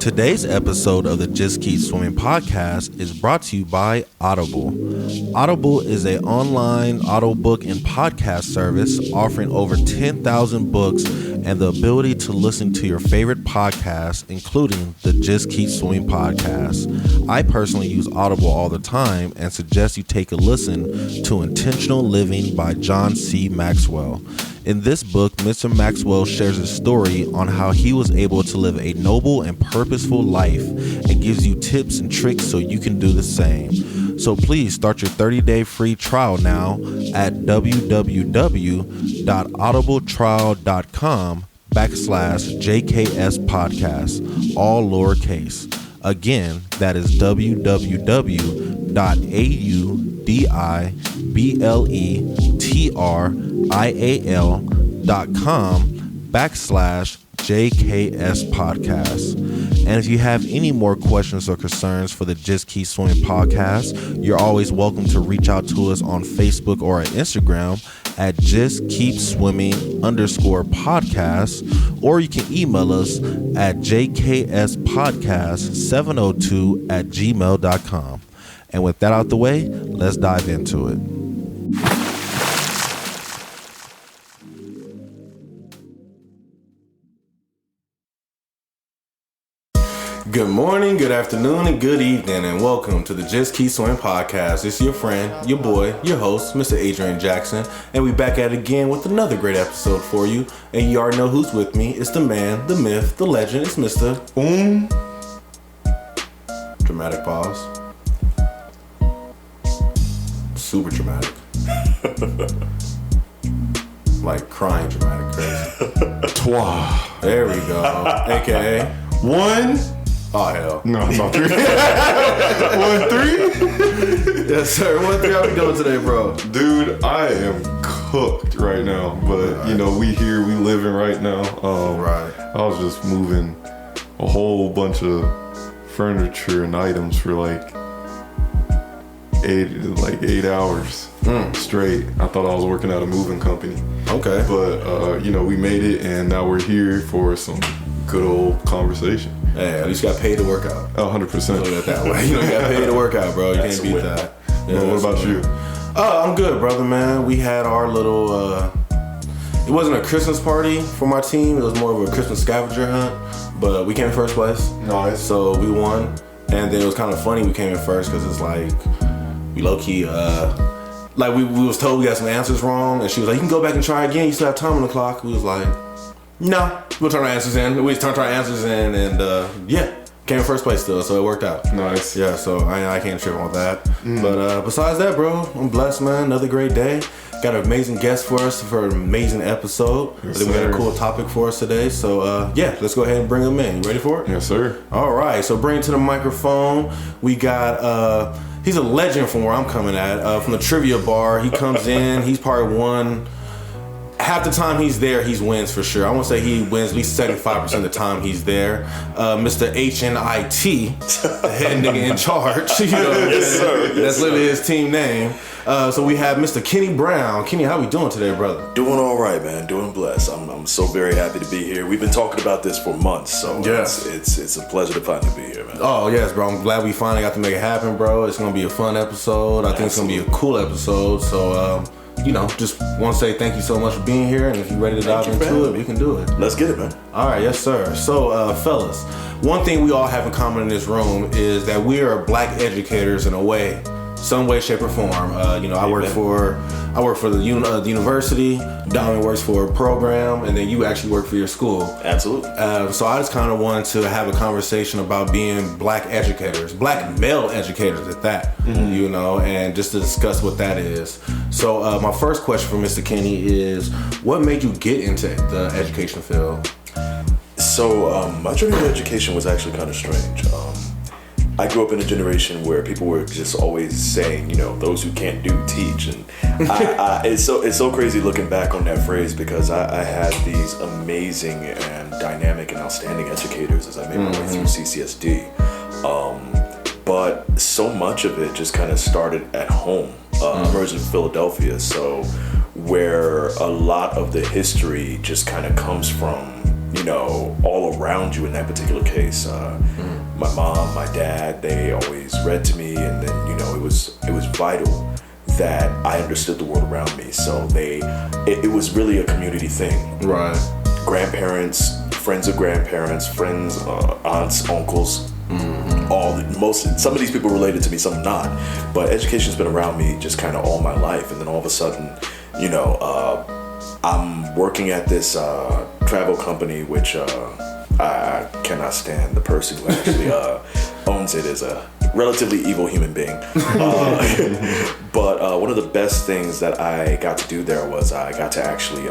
Today's episode of the Just Keep Swimming podcast is brought to you by Audible. Audible is an online audiobook and podcast service offering over 10,000 books and the ability to listen to your favorite podcasts, including the Just Keep Swimming podcast. I personally use Audible all the time and suggest you take a listen to Intentional Living by John C. Maxwell. In this book, Mr. Maxwell shares his story on how he was able to live a noble and purposeful life and gives you tips and tricks so you can do the same. So please start your 30-day free trial now at www.audibletrial.com/JKS podcast, all lowercase. Again, that is www.audibletrial.com/JKS podcast. And if you have any more questions or concerns for the Just Keep Swimming podcast, you're always welcome to reach out to us on Facebook or at Instagram at justkeepswimming_podcast, or you can email us at jkspodcast702@gmail.com. And with that out the way, let's dive into it. Good morning, good afternoon, and good evening, and welcome to the Just Keep Swimming podcast. It's your friend, your boy, your host, Mr. Adrian Jackson, and we back at it again with another great episode for you. And you already know who's with me. It's the man, the myth, the legend. It's Mr. Dramatic pause. Super dramatic. Like crying dramatic, crazy. Twa. There we go. AKA One. Oh, hell. No, it's not 3. 1, 3. Yes, sir. 1, 3. How we doing today, bro? Dude, I am cooked right now. But, right. You know, we living right now. Right. I was just moving a whole bunch of furniture and items for like 8 hours straight. I thought I was working at a moving company. Okay. But, you know, we made it, and now we're here for some good old conversation. Hey, at least you got paid to work out. 100%. Look at it that way. You know, you got paid to work out, bro. You can't beat that. Yeah, well, what about you? I'm good, brother, man. We had our little, it wasn't a Christmas party for my team. It was more of a Christmas scavenger hunt. But we came in first place. Nice. So we won. And then it was kind of funny we came in first because it's like, we low-key, like we was told we got some answers wrong. And she was like, you can go back and try again. You still have time on the clock. We was like, no, we'll turn our answers in. We turned our answers in, and yeah, came in first place still, so it worked out. Nice. Yeah, so I can't trip on that. But besides that, bro, I'm blessed, man. Another great day. Got an amazing guest for us for an amazing episode. Yes, I think we got a cool topic for us today. So yeah, let's go ahead and bring him in. You ready for it? Yes, sir. All right, so bring it to the microphone. We got, he's a legend from where I'm coming at, from the trivia bar. He comes in, he's probably won. Half the time he's there, he wins for sure. I won't say he wins at least 75% of the time he's there. Mr. HNIT, the head nigga in charge. You know, yes, sir. That's literally his team name. So we have Mr. Kenny Brown. Kenny, how we doing today, brother? Doing all right, man. Doing blessed. I'm so very happy to be here. We've been talking about this for months, so yes. it's a pleasure to finally be here, man. Oh yes, bro. I'm glad we finally got to make it happen, bro. It's gonna be a fun episode. I think it's gonna be a cool episode. So you know, just want to say thank you so much for being here, and if you're ready to dive into it, we can do it. Let's get it, man. All right, yes, sir. So, fellas, one thing we all have in common in this room is that we are black educators in a way, some way, shape, or form. You know, I work for the university. Dominic works for a program, and then you actually work for your school. Absolutely. So I just kind of wanted to have a conversation about being black educators, black male educators at that, you know, and just to discuss what that is. So my first question for Mr. Kenny is, what made you get into the education field? So my journey to education was actually kind of strange. I grew up in a generation where people were just always saying, you know, those who can't do, teach. And it's so crazy looking back on that phrase, because I had these amazing and dynamic and outstanding educators as I made my way through CCSD. But so much of it just kind of started at home. I'm originally from Philadelphia, so where a lot of the history just kind of comes from you know, all around you in that particular case. My mom, my dad, they always read to me, and then, you know, it was vital that I understood the world around me. So it was really a community thing. Right. Grandparents, friends of grandparents, friends, aunts, uncles, some of these people related to me, some not. But education's been around me just kind of all my life, and then all of a sudden, you know, I'm working at this travel company, which I cannot stand. The person who actually owns it is a relatively evil human being. But one of the best things that I got to do there was I got to actually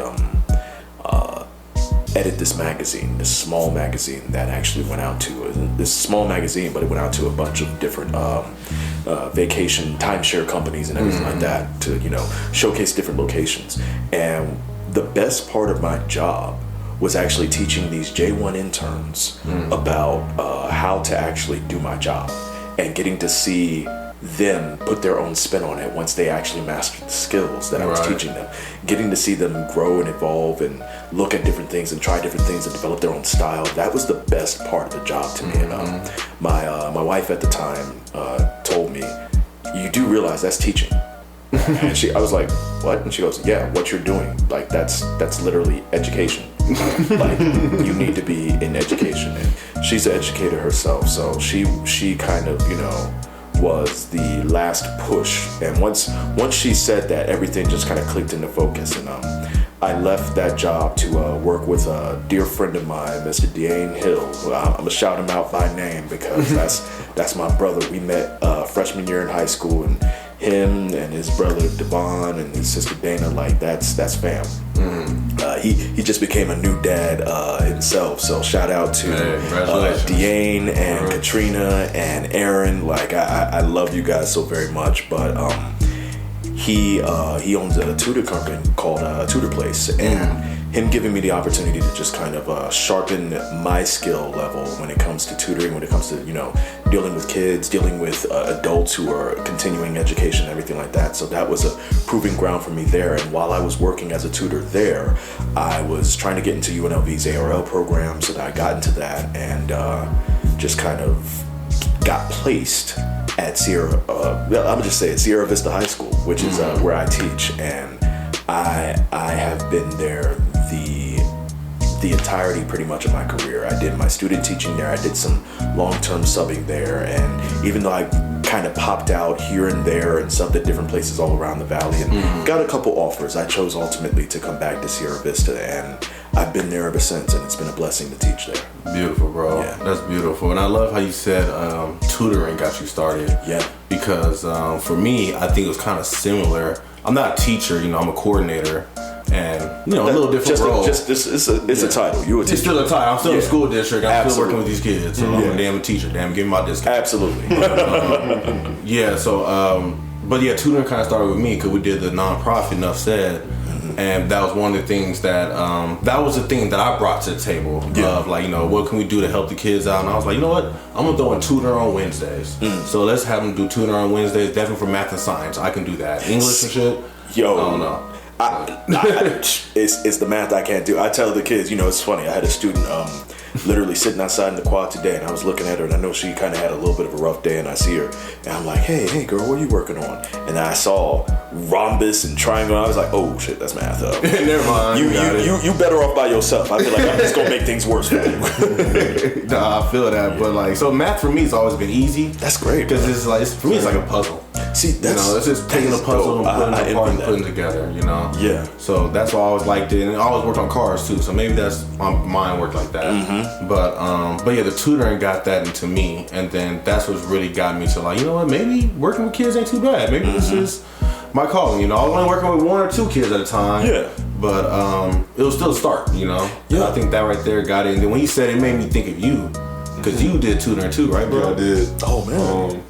edit this magazine, this small magazine that actually went out to this small magazine, but it went out to a bunch of different vacation timeshare companies and everything like that to, you know, showcase different locations. And the best part of my job was actually teaching these J1 interns about how to actually do my job, and getting to see them put their own spin on it once they actually mastered the skills that I was teaching them. Getting to see them grow and evolve and look at different things and try different things and develop their own style. That was the best part of the job to me. And my wife at the time told me, "You do realize that's teaching?" And I was like, "What?" And she goes, "Yeah, what you're doing, like that's literally education. Like, you need to be in education." And she's an educator herself, so she kind of, you know, was the last push. And once she said that, everything just kind of clicked into focus. And I left that job to work with a dear friend of mine, Mr. Deane Hill. I'm gonna shout him out by name because that's my brother. We met freshman year in high school, and him and his brother Devon and his sister Dana, like that's fam. He just became a new dad himself, so shout out to Deane and Katrina and Aaron. Like I love you guys so very much. But he owns a tutor company called Tutor Place, and him giving me the opportunity to just kind of sharpen my skill level when it comes to tutoring, when it comes to, you know, dealing with kids, dealing with adults who are continuing education, everything like that. So that was a proving ground for me there. And while I was working as a tutor there, I was trying to get into UNLV's ARL program, so that I got into that and just kind of got placed at Sierra Vista High School, which is where I teach. And I have been there the entirety pretty much of my career. I did my student teaching there. I did some long-term subbing there. And even though I kind of popped out here and there and subbed at different places all around the valley and got a couple offers, I chose ultimately to come back to Sierra Vista, and I've been there ever since, and it's been a blessing to teach there. Beautiful, bro. Yeah. That's beautiful. And I love how you said tutoring got you started. Yeah. Because for me, I think it was kind of similar. I'm not a teacher, you know, I'm a coordinator. And, you know, a little different role. It's a title. You're a teacher. It's still a title. I'm still in the school district. I'm still working with these kids. So I'm a damn teacher. Damn, give me my discount. Absolutely. But yeah, tutoring kind of started with me because we did the nonprofit, enough said. And that was one of the things that was the thing that I brought to the table of, like, you know, what can we do to help the kids out? And I was like, you know what? I'm going to throw in tutor on Wednesdays. So let's have them do tutor on Wednesdays, definitely for math and science. I can do that. English and shit, yo, I don't know. It's the math I can't do. I tell the kids, you know, it's funny. I had a student literally sitting outside in the quad today, and I was looking at her, and I know she kind of had a little bit of a rough day, and I see her, and I'm like, hey girl, what are you working on? And I saw rhombus and triangle, and I was like, oh shit, that's math. Never mind. You better off by yourself. I feel like I'm just gonna make things worse for you. Nah, I feel that, but like, so math for me has always been easy. That's great, because it's like, for me, it's like a puzzle. See, that's, you know, it's just taking a puzzle and putting it apart and putting it together, you know? Yeah. So that's why I always liked it, and I always worked on cars too, so maybe that's my mind worked like that. But yeah, the tutoring got that into me, and then that's what really got me to, like, you know what, maybe working with kids ain't too bad. Maybe this is my calling, you know? I was only working with 1 or 2 kids at a time. Yeah. But it was still a start, you know? Yeah. I think that right there got it. And then when you said it, made me think of you, because you did tutoring too, right, bro? Yeah, I did. Oh, man.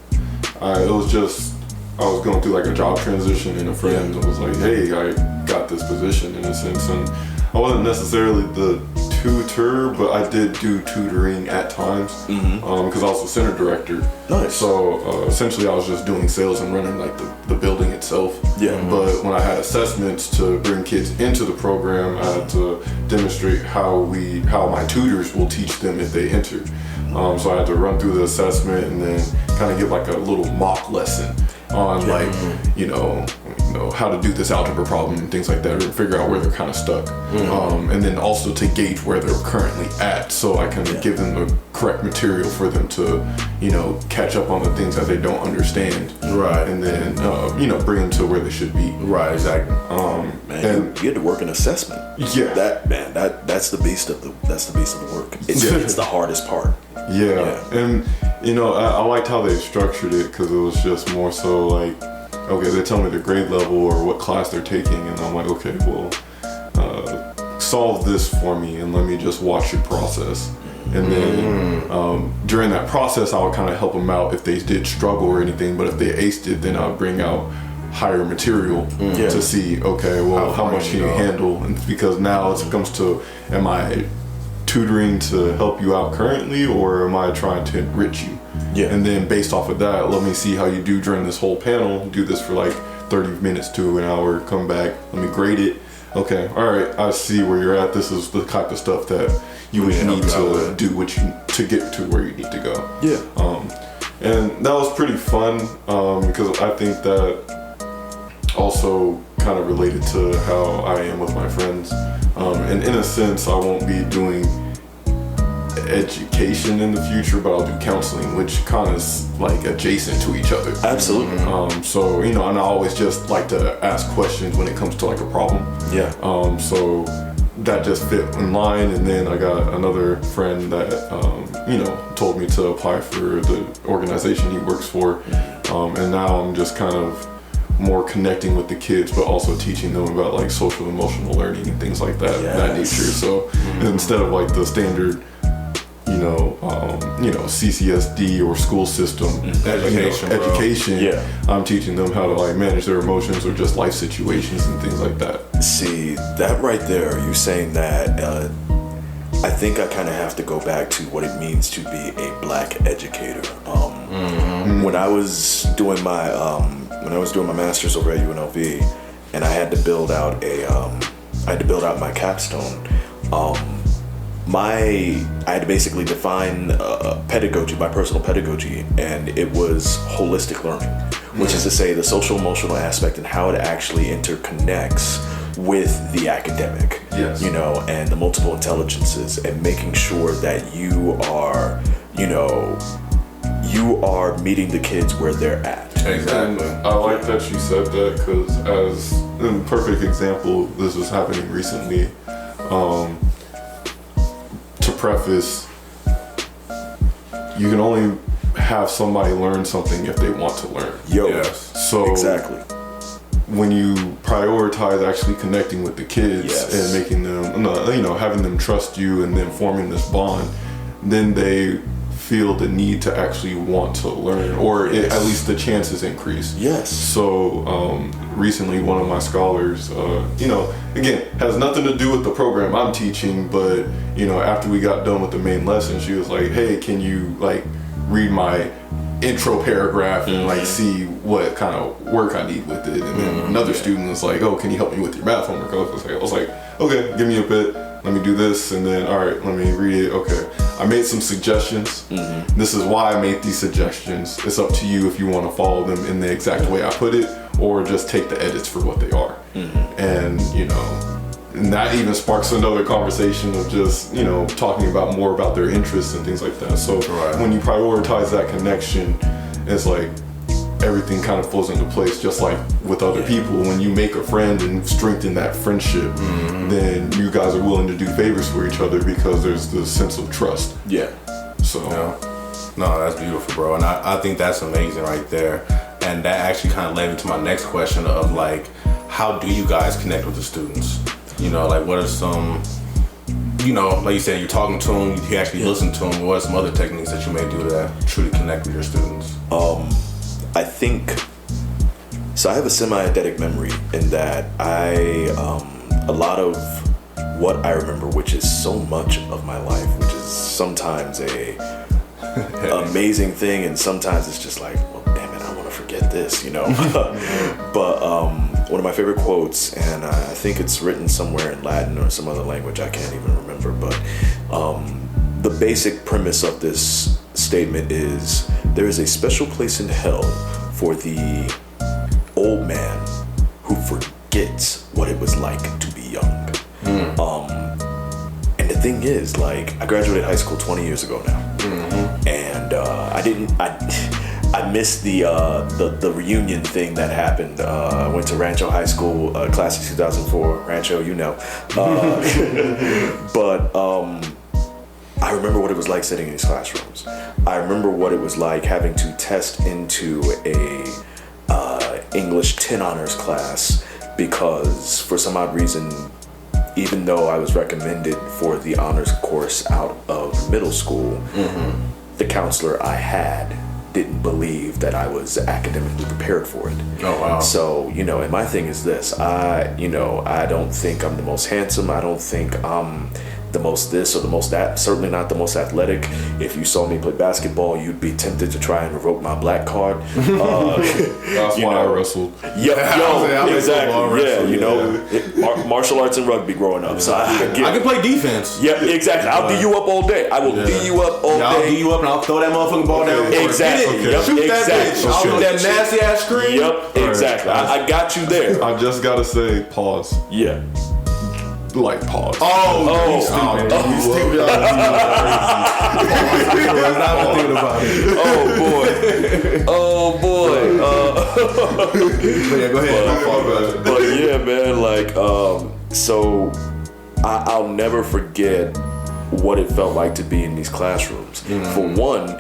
It was just, I was going through like a job transition, and a friend was like, hey, I got this position in a sense, and I wasn't necessarily the tutor, but I did do tutoring at times because I was the center director. Nice. So essentially, I was just doing sales and running like the building itself. Yeah. But when I had assessments to bring kids into the program, I had to demonstrate how my tutors will teach them if they enter. So I had to run through the assessment and then kind of give like a little mock lesson on like you know how to do this algebra problem and things like that, or figure out where they're kind of stuck, and then also to gauge where they're currently at, so I can give them the correct material for them to catch up on the things that they don't understand, Right. and then bring them to where they should be. Right, exactly. Man, And you had to work an assessment. Yeah. That's the beast of the work. It's the hardest part. Yeah. And I liked how they structured it, because it was just more so like, okay, they tell me their grade level or what class they're taking, and I'm like, okay, well, solve this for me and let me just watch your process. And then during that process, I would kind of help them out if they did struggle or anything, but if they aced it, then I would bring out higher material to see, okay, well, how much can you handle? And because now it comes to, am I tutoring to help you out currently, or am I trying to enrich you? Yeah. And then based off of that, let me see how you do during this whole panel. Do this for like 30 minutes to an hour, come back, let me grade it. Okay, all right, I see where you're at. This is the type of stuff that you would need to do to get to where you need to go. Yeah. And that was pretty fun, because I think that also kind of related to how I am with my friends. And in a sense, I won't be doing education in the future, but I'll do counseling, which kind of is like adjacent to each other. Absolutely. So and I always just like to ask questions when it comes to like a problem. Yeah. So that just fit in line. And then I got another friend that told me to apply for the organization he works for, and now I'm just kind of more connecting with the kids, but also teaching them about like social emotional learning and things like that, that nature. So instead of like the standard CCSD or school system education, I'm teaching them how to like manage their emotions or just life situations and things like that. See, that right there, you saying that, I think I kind of have to go back to what it means to be a black educator. When I was doing my master's over at UNLV, and I had to build out my capstone. I had to basically define pedagogy, my personal pedagogy, and it was holistic learning, which is to say the social emotional aspect and how it actually interconnects with the academic, and the multiple intelligences, and making sure that you are meeting the kids where they're at. Exactly. And I like that you said that, because as a perfect example, this was happening recently. To preface, you can only have somebody learn something if they want to learn. So exactly. When you prioritize actually connecting with the kids and making them, having them trust you and then forming this bond, then they feel the need to actually want to learn, or at least the chances increase. Yes. So recently, one of my scholars, again, has nothing to do with the program I'm teaching, but after we got done with the main lesson, she was like, "Hey, can you like read my intro paragraph and like see what kind of work I need with it?" And then another student was like, "Oh, can you help me with your math homework?" I was like, "Okay, give me a bit. Let me do this, and then all right, let me read it." Okay, I made some suggestions. This is why I made these suggestions. It's up to you if you want to follow them in the exact way I put it, or just take the edits for what they are. And and that even sparks another conversation of just talking about more about their interests and things like that. So when you prioritize that connection, it's like everything kind of falls into place, just like with other people. When you make a friend and strengthen that friendship, then you guys are willing to do favors for each other because there's this sense of trust. So no, that's beautiful, bro. And I think that's amazing right there. And that actually kind of led me to my next question of like, how do you guys connect with the students? Like what are some, like you said, you're talking to them, you actually listen to them. What are some other techniques that you may do to truly connect with your students? I think so. I have a semi-eidetic memory in that a lot of what I remember, which is so much of my life, which is sometimes a amazing thing, and sometimes it's just like, well, damn it, I want to forget this, you know. But one of my favorite quotes, and I think it's written somewhere in Latin or some other language, I can't even remember, but the basic premise of this statement is, there is a special place in hell for the old man who forgets what it was like to be young. And the thing is, like, I graduated high school 20 years ago now, and I missed the reunion thing that happened. I went to Rancho High School, class of 2004. Rancho, you know. But I remember what it was like sitting in these classrooms. I remember what it was like having to test into a English 10 honors class, because for some odd reason, even though I was recommended for the honors course out of middle school, the counselor I had didn't believe that I was academically prepared for it. Oh, wow. So, you know, and my thing is this, I don't think I'm the most handsome. I don't think I'm the most this or the most that, certainly not the most athletic. If you saw me play basketball, you'd be tempted to try and revoke my black card. That's why I wrestled. Exactly. Yeah, you know, martial arts and rugby growing up. So I can play defense. Yeah, exactly. I'll D you up all day. I will D you up all day. I'll D you up and I'll throw that motherfucking ball down. Exactly. Yep. Shoot that bitch. I'll shoot that nasty ass screen. Yep, exactly. I got you there. I just gotta say, pause. Yeah. Like, pause. He's stupid. He's stupid. Oh boy. Yeah, go ahead. But yeah, man, like, so I'll never forget what it felt like to be in these classrooms. For one,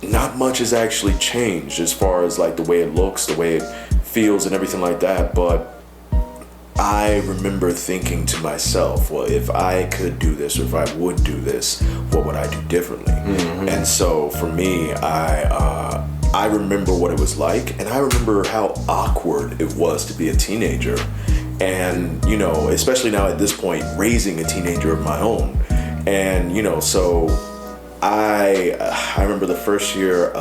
not much has actually changed as far as like the way it looks, the way it feels and everything like that, but I remember thinking to myself, well, if I could do this, or if I would do this, what would I do differently? And so for me, I remember what it was like, and I remember how awkward it was to be a teenager. And, you know, especially now at this point, raising a teenager of my own. And, you know, so I remember the first year,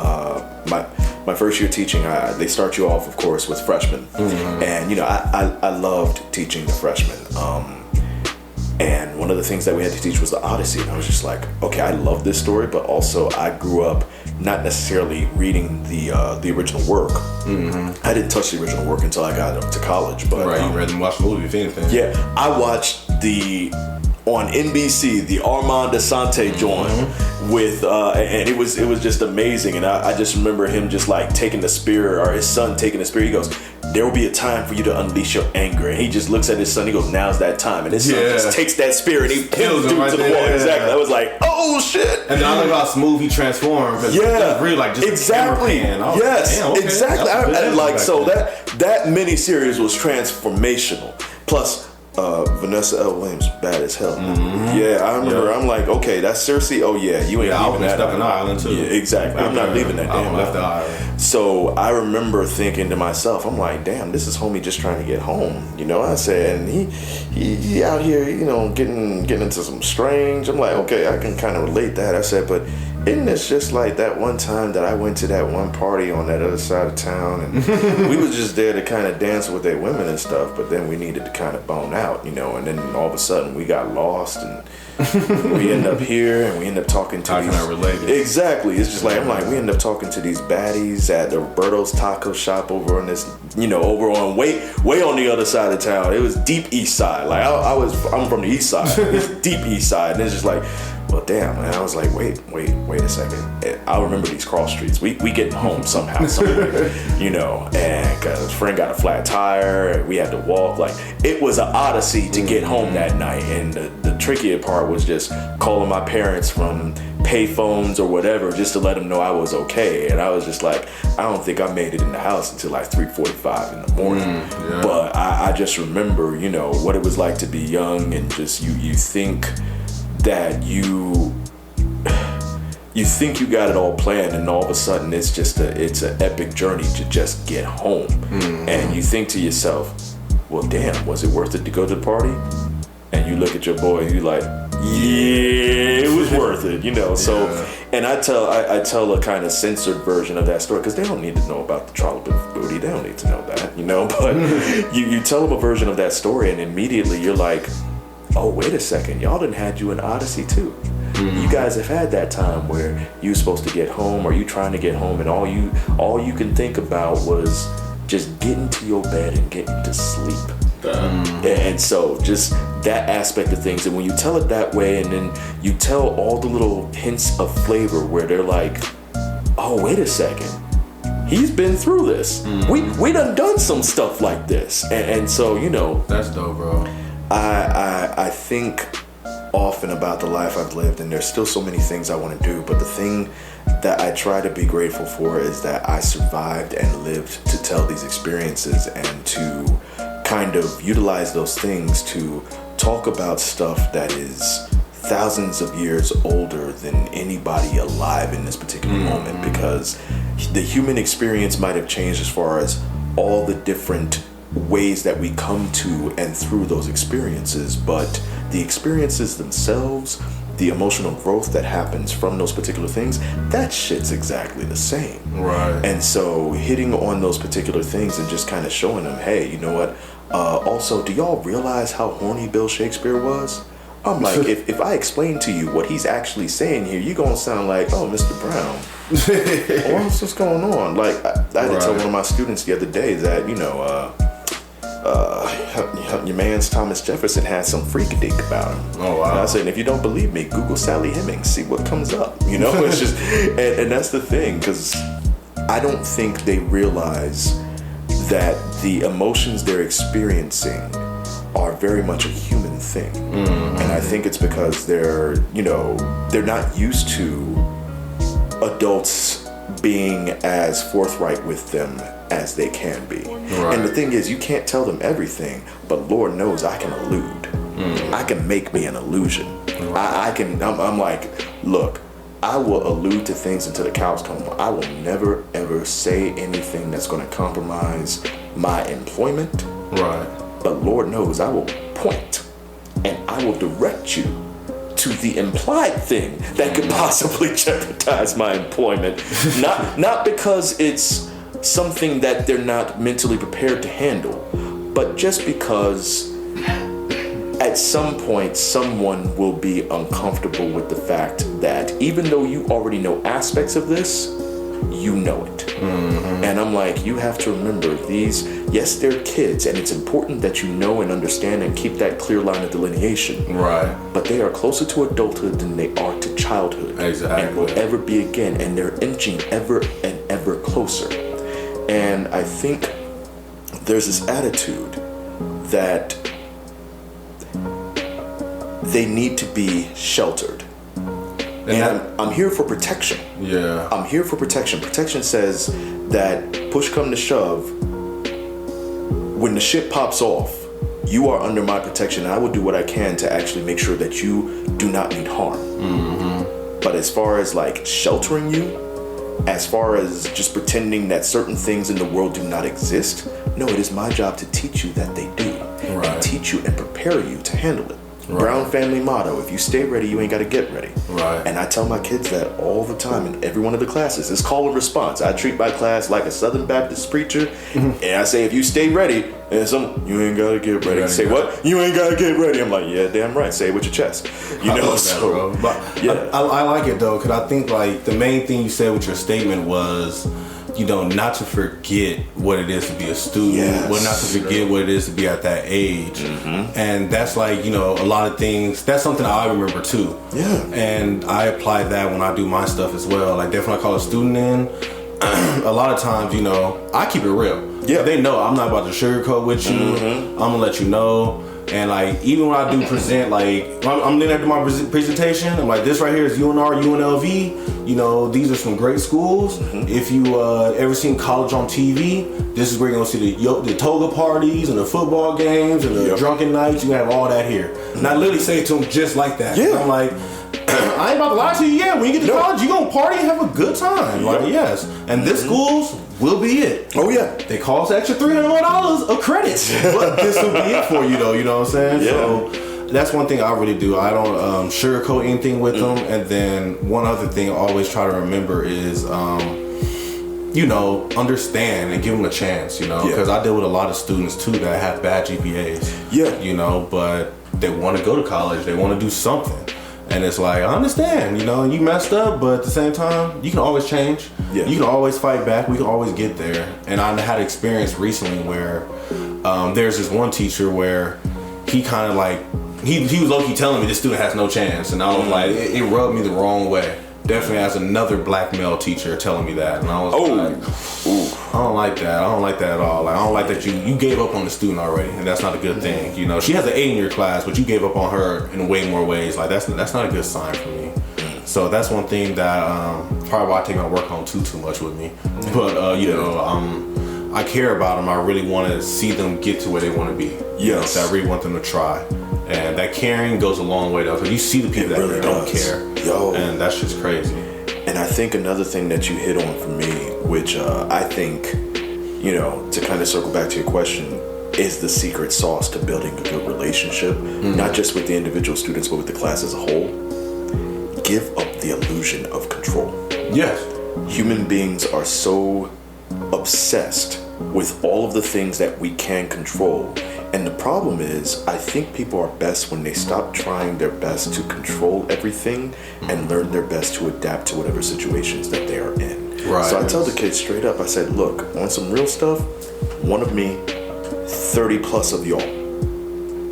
my first year teaching, they start you off, of course, with freshmen. And, you know, I loved teaching the freshmen. And one of the things that we had to teach was the Odyssey. And I was just like, okay, I love this story, but also I grew up not necessarily reading the original work. I didn't touch the original work until I got up to college. But you read and watched the movie, if anything. Yeah, I watched on NBC, the Armand Asante joint with, and it was just amazing. And I just remember him just like taking the spear, or his son taking the spear. He goes, there will be a time for you to unleash your anger. And he just looks at his son, he goes, now's that time. And his son just takes that spear and he kills him right to the wall. Exactly. I was like, oh shit. And then I love how smooth he transformed. Yeah. Really like just exactly. Yes. Damn, okay. Exactly. I like, so that mini series was transformational. Plus, Vanessa L. Williams, bad as hell. Yeah, I remember. I'm like, okay, that's Cersei. Oh yeah, you ain't leaving that stuck in the island too. Yeah, exactly. I'm not leaving that damn left the island. So I remember thinking to myself, I'm like, damn, this is homie just trying to get home. You know, I said, and he out here, you know, getting into some strange. I'm like, okay, I can kind of relate that. I said, but isn't this just like that one time that I went to that one party on that other side of town, and we was just there to kind of dance with their women and stuff, but then we needed to kind of bone out, you know, and then all of a sudden we got lost and we end up here and we end up talking to How can I relate it? Exactly. It's just like, I'm like, we end up talking to these baddies at the Roberto's Taco Shop over on this, you know, over on way on the other side of town. It was deep east side. Like I'm from the east side. It's deep east side, and it's just like, well, damn. And I was like, wait a second. I remember these cross streets. We getting home somehow, somewhere, you know. And because a friend got a flat tire, and we had to walk. Like, it was an odyssey to get home that night. And the trickier part was just calling my parents from pay phones or whatever, just to let them know I was okay. And I was just like, I don't think I made it in the house until like 3:45 in the morning. But I just remember, you know, what it was like to be young, and just you think that you think you got it all planned, and all of a sudden it's an epic journey to just get home. And you think to yourself, well, damn, was it worth it to go to the party? and you look at your boy and you like, yeah, it was worth it, you know. So, and I tell a kind of censored version of that story because they don't need to know about the trollop of booty. They don't need to know that, you know. But you tell them a version of that story, and immediately you're like, oh, wait a second, y'all done had you an Odyssey too. You guys have had that time where you supposed to get home, or you trying to get home, and all you can think about was just getting to your bed and getting to sleep. And so just that aspect of things, and when you tell it that way, and then you tell all the little hints of flavor where they're like, oh, wait a second, he's been through this. We done some stuff like this, and so, you know, that's dope, bro. I think often about the life I've lived, and there's still so many things I want to do, but the thing that I try to be grateful for is that I survived and lived to tell these experiences and to kind of utilize those things to talk about stuff that is thousands of years older than anybody alive in this particular moment, because the human experience might have changed as far as all the different ways that we come to and through those experiences, but the experiences themselves, the emotional growth that happens from those particular things, that shit's exactly the same. Right. And so hitting on those particular things and just kind of showing them, hey, you know what? Also, do y'all realize how horny Bill Shakespeare was? I'm like, if I explain to you what he's actually saying here, you're going to sound like, oh, Mr. Brown. What's going on? Like, I had to tell one of my students the other day that, you know, your man's Thomas Jefferson had some freak-a-dick about him. Oh, wow. And I said, if you don't believe me, Google Sally Hemings, see what comes up. You know, it's just, and that's the thing, because I don't think they realize that the emotions they're experiencing are very much a human thing. And I think it's because they're not used to adults being as forthright with them as they can be. Right. And the thing is, you can't tell them everything, but Lord knows I can allude. I can make me an illusion. Right. I'm like, look, I will allude to things until the cows come home. I will never ever say anything that's going to compromise my employment. Right. But Lord knows I will point and I will direct you to the implied thing that could possibly jeopardize my employment. Not because it's something that they're not mentally prepared to handle, but just because at some point someone will be uncomfortable with the fact that even though you already know aspects of this, you know it. And I'm like, you have to remember these, yes, they're kids, and it's important that you know and understand and keep that clear line of delineation. Right. But they are closer to adulthood than they are to childhood. Exactly. And will ever be again, and they're inching ever and ever closer. And I think there's this attitude that they need to be sheltered. And I'm here for protection. Yeah. I'm here for protection. Protection says that push come to shove, when the shit pops off, you are under my protection, and I will do what I can to actually make sure that you do not need harm. But as far as like sheltering you, as far as just pretending that certain things in the world do not exist, no, it is my job to teach you that they do. Right. And teach you and prepare you to handle it. Right. Brown family motto, if you stay ready, you ain't got to get ready. Right. And I tell my kids that all the time in every one of the classes. It's call and response. I treat my class like a Southern Baptist preacher. And I say, if you stay ready, and you ain't got to get ready. Say, what? You ain't got to get ready. I'm like, yeah, damn right. Say it with your chest. You know, so. That, but yeah. I like it, though, because I think, like, the main thing you said with your statement was, you know, not to forget what it is to be a student, well, not to forget what it is to be at that age. And that's like, you know, a lot of things, that's something I remember too. Yeah. And I apply that when I do my stuff as well. Like, definitely I call a student in. A lot of times, you know, I keep it real. Yeah. They know I'm not about to sugarcoat with you. I'm gonna let you know. And like, even when I do present, like, I'm looking at my presentation, I'm like, this right here is UNR, UNLV. You know, these are some great schools. If you ever seen college on TV, this is where you're gonna see the toga parties and the football games and the drunken nights. You have all that here. And I literally say it to them just like that. Yeah. I'm like, I ain't about to lie to you. Yeah, when you get to college, you're gonna party and have a good time. Like, yes. And this schools will be it. Oh yeah. They cost extra $300 a credit. But this will be it for you though, you know what I'm saying? Yeah. So that's one thing I really do. I don't sugarcoat anything with them. And then one other thing I always try to remember is, understand and give them a chance, because I deal with a lot of students too that have bad GPAs. Yeah. But they want to go to college. They want to do something. And it's like, I understand, you messed up, but at the same time, you can always change. Yeah. You can always fight back. We can always get there. And I had an experience recently where there's this one teacher where he kind of like, he was low-key telling me this student has no chance. And I was like, it rubbed me the wrong way. Definitely as another black male teacher telling me that. And I was I don't like that. I don't like that at all. Like, I don't like that you gave up on the student already, and that's not a good thing. She has an A in your class, but you gave up on her in way more ways. Like, that's not a good sign for me. So that's one thing that probably why I take my work home too much with me. But I care about them. I really want to see them get to where they want to be. Yes, I really want them to try. And that caring goes a long way though, because you see the people that really don't care. And that's just crazy. And I think another thing that you hit on for me, which I think, to kind of circle back to your question, is the secret sauce to building a good relationship, not just with the individual students, but with the class as a whole. Give up the illusion of control. Yes. Human beings are so obsessed with all of the things that we can control. And the problem is, I think people are best when they stop trying their best to control everything and learn their best to adapt to whatever situations that they are in. Right. So I tell the kids straight up, I said, look, want some real stuff? One of me, 30 plus of y'all.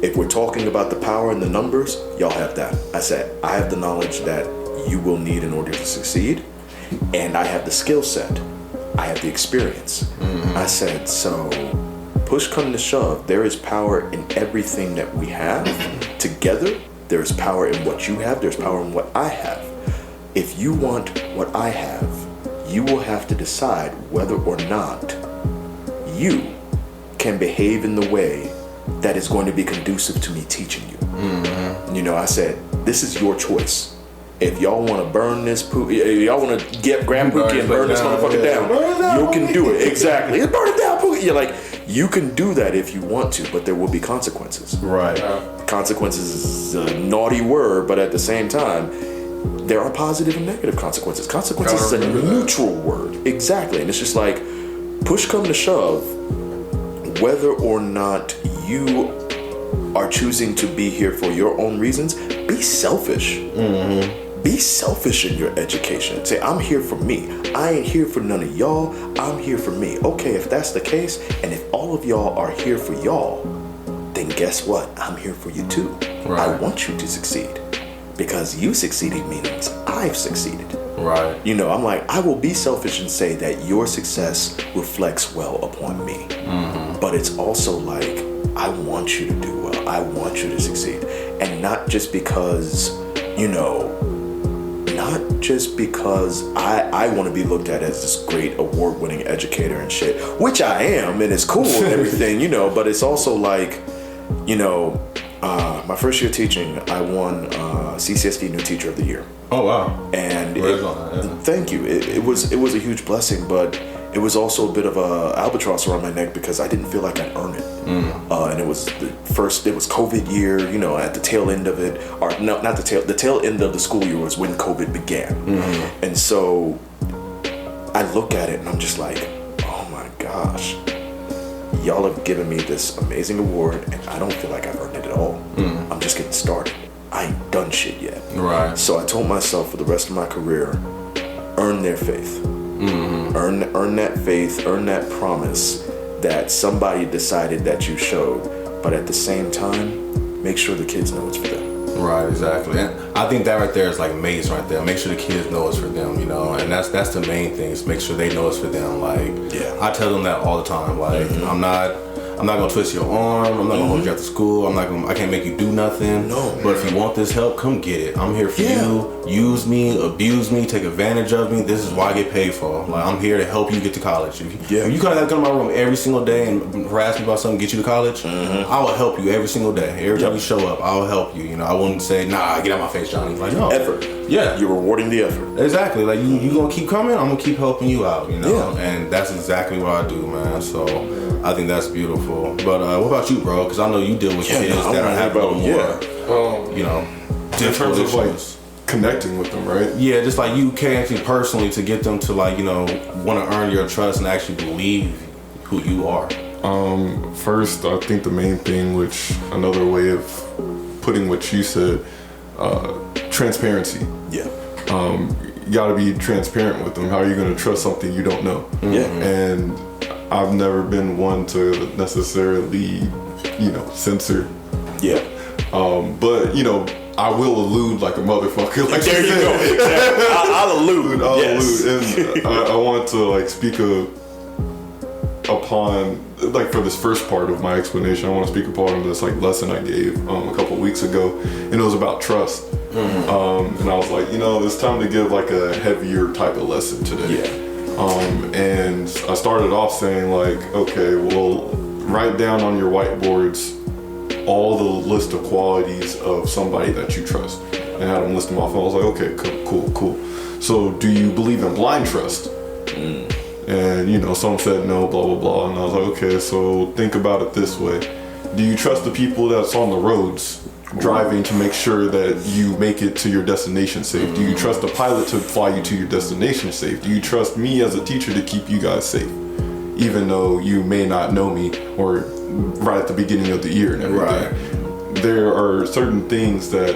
If we're talking about the power and the numbers, y'all have that. I said, I have the knowledge that you will need in order to succeed, and I have the skill set. I have the experience. I said, so push come to shove, there is power in everything that we have. Together, there is power in what you have, there's power in what I have. If you want what I have, you will have to decide whether or not you can behave in the way that is going to be conducive to me teaching you. I said, this is your choice. If y'all want to burn this y'all want to grab Pookie and burn this motherfucker down, you can do it. Exactly. Burn it down, Pookie. You're like, you can do that if you want to, but there will be consequences. Right. Consequences is a naughty word, but at the same time, there are positive and negative consequences. Consequences is a neutral word. Exactly. And it's just like, push come to shove, whether or not you are choosing to be here for your own reasons, be selfish. Be selfish in your education. Say, I'm here for me. I ain't here for none of y'all. I'm here for me. Okay, if that's the case, and if all of y'all are here for y'all, then guess what? I'm here for you too. Right. I want you to succeed. Because you succeeding means I've succeeded. Right. I'm like, I will be selfish and say that your success reflects well upon me. But it's also like, I want you to do well. I want you to succeed. And not just because, not just because I want to be looked at as this great award-winning educator and shit, which I am, and it's cool and everything, but it's also like, my first year teaching, I won CCSD New Teacher of the Year. Oh wow! And thank you. It was a huge blessing, but it was also a bit of a albatross around my neck because I didn't feel like I'd earned it. And it was COVID year, at the tail end of it, or no, not the tail end of the school year was when COVID began. And so I look at it and I'm just like, oh my gosh, y'all have given me this amazing award and I don't feel like I've earned it at all. I'm just getting started. I ain't done shit yet. Right. So I told myself for the rest of my career, earn their faith. Earn that faith, earn that promise that somebody decided that you showed, but at the same time, make sure the kids know it's for them. Right, exactly. And I think that right there is like maze right there. Make sure the kids know it's for them, and that's the main thing, is make sure they know it's for them. Like, I tell them that all the time. Like, I'm not gonna twist your arm. I'm not gonna hold you after school. I can't make you do nothing. No. But if you want this help, come get it. I'm here for you. Use me, abuse me, take advantage of me. This is what I get paid for. Like, I'm here to help you get to college. If you kind of come to my room every single day and harass me about something, get you to college, I will help you every single day. Every time you show up, I will help you. I wouldn't say, nah, get out my face, Johnny. Like, no. Effort. Yeah. You're rewarding the effort. Exactly. Like, you gonna keep coming, I'm gonna keep helping you out, And that's exactly what I do, man. So I think that's beautiful. But what about you, bro? Because I know you deal with kids that have a little more, you know, in terms of like connecting with them, right? Yeah, just like you connecting personally to get them to like, you know, want to earn your trust and actually believe who you are. First, I think the main thing, which another way of putting what you said, transparency. Yeah. You got to be transparent with them. How are you going to trust something you don't know? Yeah. And I've never been one to necessarily, you know, censor. Yeah. But, you know, I will allude like a motherfucker. Like there you go. Exactly. I'll allude. Yes. Allude. And I want to like speak upon, like for this first part of my explanation, I want to speak upon this like lesson I gave a couple weeks ago, and it was about trust. And I was like, you know, it's time to give like a heavier type of lesson today. Yeah. And I started off saying like, okay, well, write down on your whiteboards all the list of qualities of somebody that you trust, and had them list them off. And I was like, okay, cool. So do you believe in blind trust? And, you know, some said no, blah, blah, blah. And I was like, okay, so think about it this way. Do you trust the people that's on the roads driving to make sure that you make it to your destination safe? Do you trust the pilot to fly you to your destination safe? Do you trust me as a teacher to keep you guys safe? Even though you may not know me or right at the beginning of the year and everything. Right. There are certain things that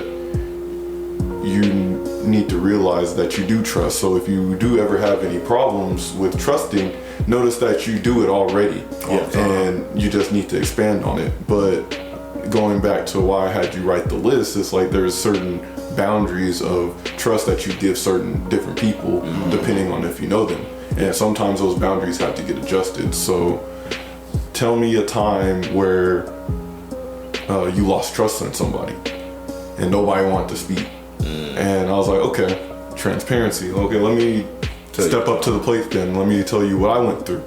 you need to realize that you do trust. So if you do ever have any problems with trusting, notice that you do it already. And you just need to expand on it. But going back to why I had you write the list, it's like there's certain boundaries of trust that you give certain different people depending on if you know them. And sometimes those boundaries have to get adjusted. So tell me a time where you lost trust in somebody and nobody wanted to speak. And I was like, okay, transparency. Okay, let me step up to the plate then. Let me tell you what I went through.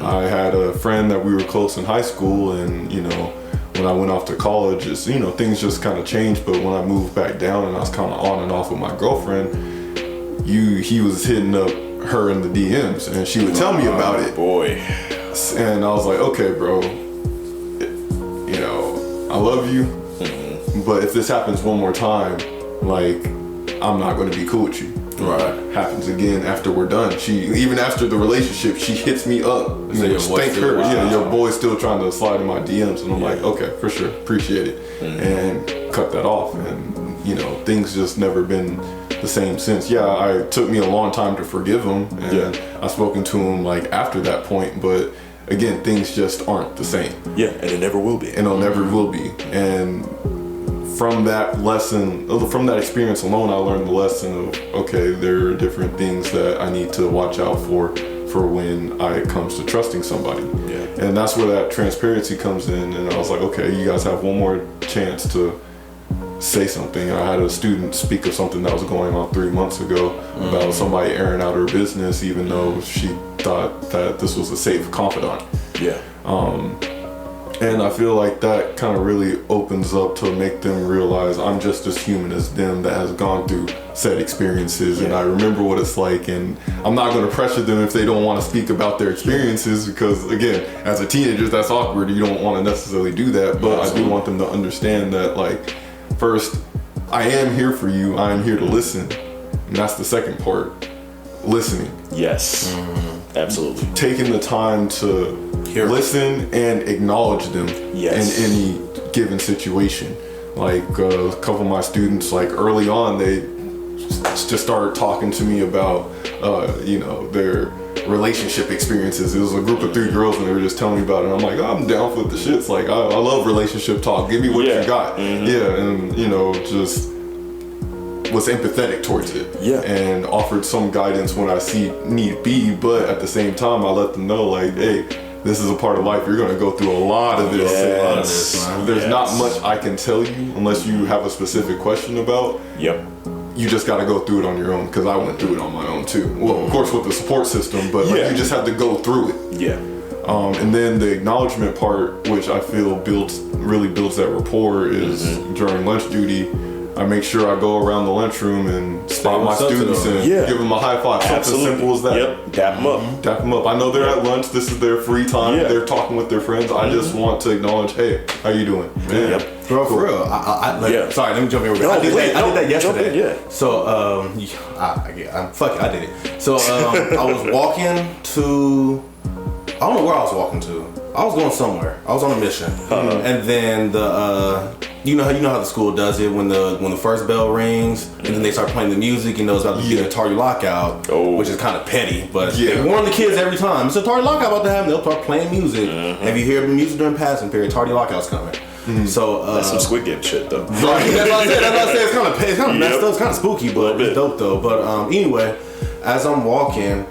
I had a friend that we were close in high school, and, you know, when I went off to college, it's, you know, things just kind of changed. But when I moved back down and I was kind of on and off with my girlfriend, he was hitting up her in the DMs, and she would tell me about it. Boy. And I was like, okay, bro, you know, I love you, but if this happens one more time, like, I'm not going to be cool with you. Right. Happens again after we're done. Even after the relationship, she hits me up and says, thank her. Wow. Yeah, your boy's still trying to slide in my DMs. And I'm like, okay, for sure, appreciate it. And cut that off. And, you know, things just never been the same since. Yeah, it took me a long time to forgive him. And I've spoken to him like after that point, but again, things just aren't the same. Yeah, and it never will be. And it never will be. And from that lesson, from that experience alone, I learned the lesson of, okay, there are different things that I need to watch out for when it comes to trusting somebody. Yeah. And that's where that transparency comes in. And I was like, okay, you guys have one more chance to say something. I had a student speak of something that was going on 3 months ago about somebody airing out her business, even though she thought that this was a safe confidant. Yeah. And I feel like that kind of really opens up to make them realize I'm just as human as them that has gone through said experiences. And I remember what it's like, and I'm not going to pressure them if they don't want to speak about their experiences, because again, as a teenager, that's awkward. You don't want to necessarily do that, but I do want them to understand that, like, first, I am here for you. I am here to listen. And that's the second part, listening. Yes, absolutely. Taking the time to listen and acknowledge them in any given situation. Like a couple of my students, like early on, they just started talking to me about, you know, their relationship experiences. It was a group of 3 girls, and they were just telling me about it. And I'm like, I'm down for the shits. Like, I love relationship talk. Give me what you got. Yeah, and, you know, just was empathetic towards it. Yeah. And offered some guidance when I see need be, but at the same time, I let them know, like, hey, this is a part of life. You're going to go through a lot of this. There's not much I can tell you unless you have a specific question about. Yep. You just got to go through it on your own, because I went through it on my own too. Well, of course with the support system, but like, you just have to go through it. Yeah. And then the acknowledgement part, which I feel really builds that rapport, is during lunch duty. I make sure I go around the lunchroom and spot my what's up to students them. and give them a high five. Something Absolutely. simple as that. Yep. Dap them up. Dap them up. I know they're at lunch. This is their free time. Yeah. They're talking with their friends. I just want to acknowledge, hey, how you doing? Man. Yep. Bro, for real. Yeah. Sorry, let me jump in real quick. No, I did please. that Jump yesterday. in, yeah. So, fuck it, I did it. So, I was walking to, I don't know where I was walking to. I was going somewhere. I was on a mission. And then you know how the school does it when the first bell rings and then they start playing the music. You know it's about to be a tardy lockout, which is kind of petty, but they warn the kids every time. It's a tardy lockout about to happen. They'll start playing music. If you hear music during passing period, tardy lockout's coming. So That's some Squid Game shit, though. that's what I said. It's kind of messed up. It's kind of spooky, but it's dope though. But anyway, as I'm walking,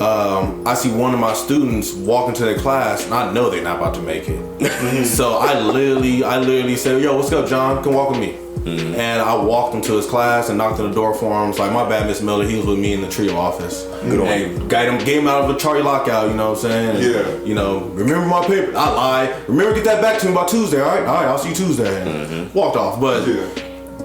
I see one of my students walk into their class, and I know they're not about to make it. So I literally said, "Yo, what's up, John? Come walk with me." And I walked him to his class and knocked on the door for him. It's like, "My bad, Miss Miller. He was with me in the trio office." Good on And gave him out of a tardy lockout. You know what I'm saying? And, you know, remember my paper? I lied. Remember, get that back to me by Tuesday. All right. I'll see you Tuesday. And walked off, but.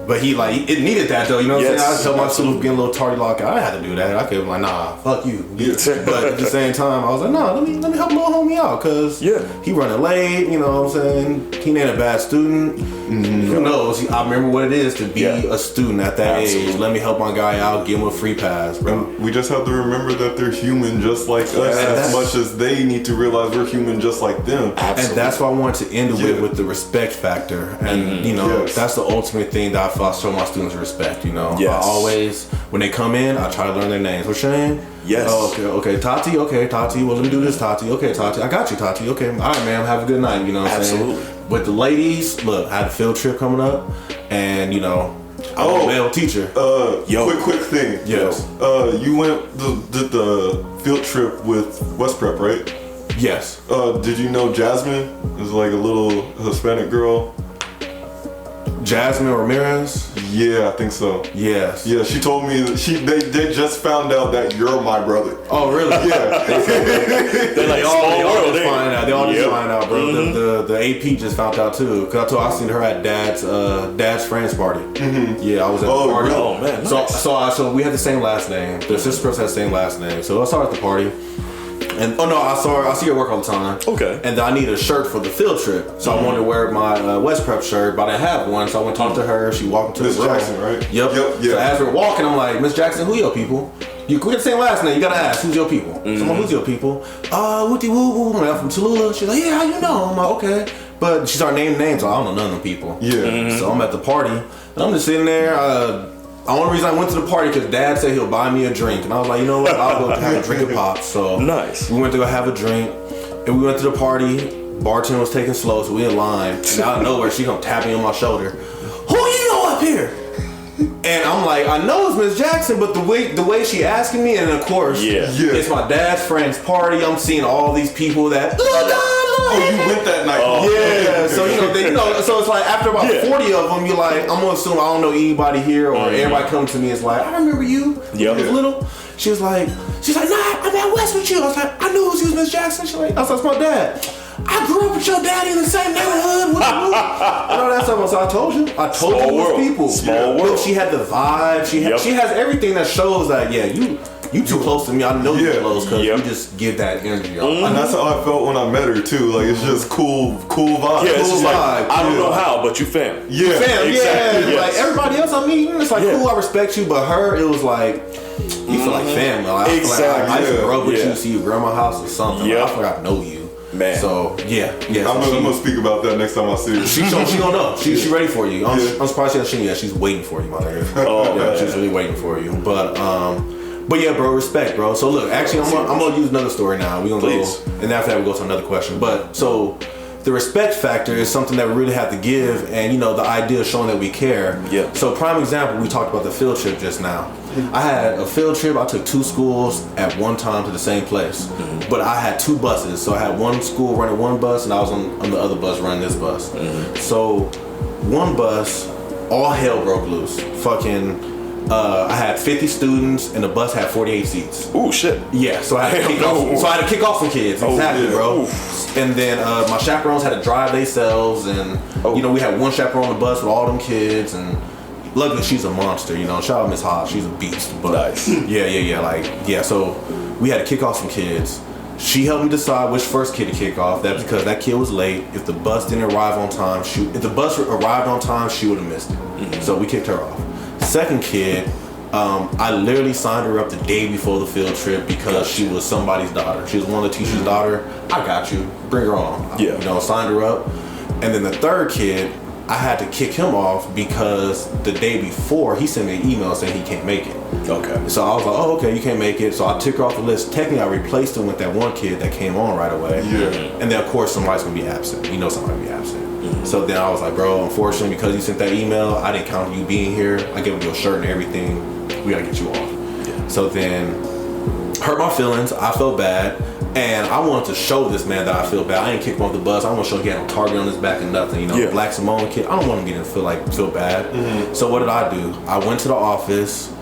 But he it needed that though, you know what I'm saying? I tell my students getting a little tardy lockout. I didn't have to do that. I could be like, nah, fuck you. But at the same time, I was like, nah, let me help little homie out, cause he running late. You know what I'm saying? He ain't a bad student. Who knows? I remember what it is to be a student at that age. Let me help my guy out, give him a free pass, bro. And we just have to remember that they're human just like us, as much as they need to realize we're human just like them. Absolutely. And that's why I wanted to end it with the respect factor. And you know, that's the ultimate thing that I show my students respect. You know, I always, when they come in, I try to learn their names. What's your name? Yes. Oh, okay, Tati. Okay, Tati. Well, let me do this, Tati. Okay, Tati. I got you, Tati. Okay, all right, ma'am. Have a good night. You know what I'm saying? With the ladies, look, I had a field trip coming up, and you know, I'm a male teacher. Quick thing. Yes. You did the field trip with West Prep, right? Yes. Did you know Jasmine is like a little Hispanic girl? Jasmine Ramirez? Yeah, I think so. Yes. Yeah, she told me that they just found out that you're my brother. Oh, really? Yeah. They're like, They all just find out, bro. The AP just found out too. Cause I seen her at dad's friend's party. Yeah, I was at the party. Oh man, nice. So we had the same last name. The sister girls had the same last name. So I saw her at the party. And I see her work all the time. Okay. And I need a shirt for the field trip, so I wanted to wear my West Prep shirt, but I didn't have one. So I went to talk to her. She walked into Miss the room. Jackson, right? Yep. Yeah. So as we're walking, I'm like, Miss Jackson, who your people? We got the same last name. You gotta ask, who's your people? So I'm like, who's your people? Wooty woo woo. I'm from Tallulah. She's like, yeah, how you know? I'm like, okay. But she started naming names. So I don't know none of them people. Yeah. So I'm at the party, and I'm just sitting there. The only reason I went to the party because Dad said he'll buy me a drink, and I was like, you know what? I'll go have a drink of pop. So nice. We went to go have a drink, and we went to the party. Bartender was taking slow, so we in line. And out of nowhere, she come tap me on my shoulder. Who you know up here? And I'm like, I know it's Miss Jackson, but the way she asking me, and of course, it's my dad's friend's party. I'm seeing all these people that. You went that night. So it's like after about 40 of them, you're like, I'm gonna assume I don't know anybody here, or everybody comes to me. It's like, I remember you. When you was little. She was like, nah, I'm at West with you. I was like, I knew it was Miss Jackson. She's like, that's my dad. I grew up with your daddy in the same neighborhood. And all that stuff. So I told you those people. Small world. She had the vibe. She has everything that shows that you too close to me. I know you're close because you just give that energy. And that's how I felt when I met her too. Like it's just cool vibe. Yeah, it's Cool just like, vibe. I don't know how, but you fam. Yeah, Fam, exactly, Like everybody else I meet, it's like cool, I respect you, but her, it was like you feel like family. Like, I feel like I used to grow up with you, see you grandma's house or something. Like, I forgot to know you. Man. So I'm gonna speak about that next time I see her. She gonna know. She ready for you. I'm surprised she hasn't seen you yet. She's waiting for you, my nigga. Man. She's really waiting for you. But yeah, bro, respect, bro. So look, actually, I'm gonna use another story now. We're gonna go, and after that we go to another question. But so the respect factor is something that we really have to give, and the idea of showing that we care. Yeah. So prime example, we talked about the field trip just now. I had a field trip. I took 2 schools at one time to the same place, but I had 2 buses. So I had one school running one bus, and I was on the other bus running this bus. So one bus, all hell broke loose. I had 50 students, and the bus had 48 seats. Ooh, shit. Yeah, so I had to kick off some kids. Exactly, bro. And then my chaperones had to drive themselves, and we had one chaperone on the bus with all them kids, and luckily she's a monster, you know. Shout out Miss Hodge, she's a beast. But Nice. yeah. So we had to kick off some kids. She helped me decide which first kid to kick off. That's because that kid was late. If the bus didn't arrive on time, if the bus arrived on time, she would have missed it. So we kicked her off. Second kid, I literally signed her up the day before the field trip because she was somebody's daughter. She was one of the teacher's daughter. I got you. Bring her on. Yeah. You know, signed her up. And then the third kid, I had to kick him off because the day before he sent me an email saying he can't make it. Okay. So I was like, oh, okay, you can't make it. So I took her off the list. Technically, I replaced him with that one kid that came on right away. Yeah. And then, of course, somebody's going to be absent. You know somebody's going to be absent. So then I was like, bro, unfortunately, because you sent that email, I didn't count you being here. I gave you your shirt and everything. We got to get you off. Yeah. So then, hurt my feelings. I felt bad. And I wanted to show this man that I feel bad. I ain't kick him off the bus. I want to show he had no target on his back and nothing. You know, Yeah. Black Samoan kid. I don't want him to feel bad. So what did I do? I went to the office.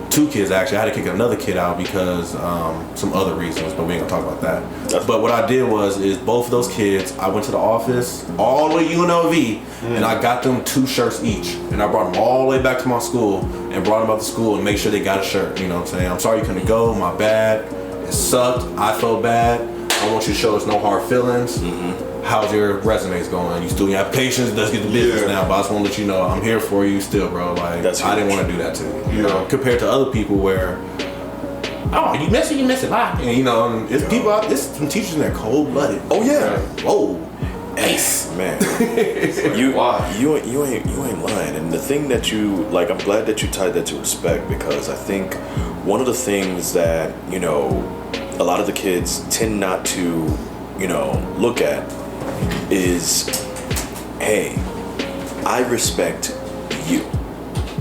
2 kids actually. I had to kick another kid out because some other reasons, but we ain't gonna talk about that. But what I did was both of those kids, I went to the office all the way to UNLV, and I got them 2 shirts each, and I brought them all the way back to my school and brought them up to school and make sure they got a shirt. You know what I'm saying? I'm sorry you couldn't go. My bad. It sucked. I felt bad. I want you to show us no hard feelings. How's your resumes going? You still in your applications? Let's get the business now. But I just want to let you know I'm here for you still, bro. Like, I didn't want to do that to you. You know, compared to other people where, oh, you miss it, bye. And you know, it's people out. There's some teachers in there cold-blooded. Oh yeah. Whoa. Ace. Man, you ain't lying. And the thing that you like, I'm glad that you tied that to respect, because I think one of the things that, you know, a lot of the kids tend not to, you know, look at is, hey, I respect you.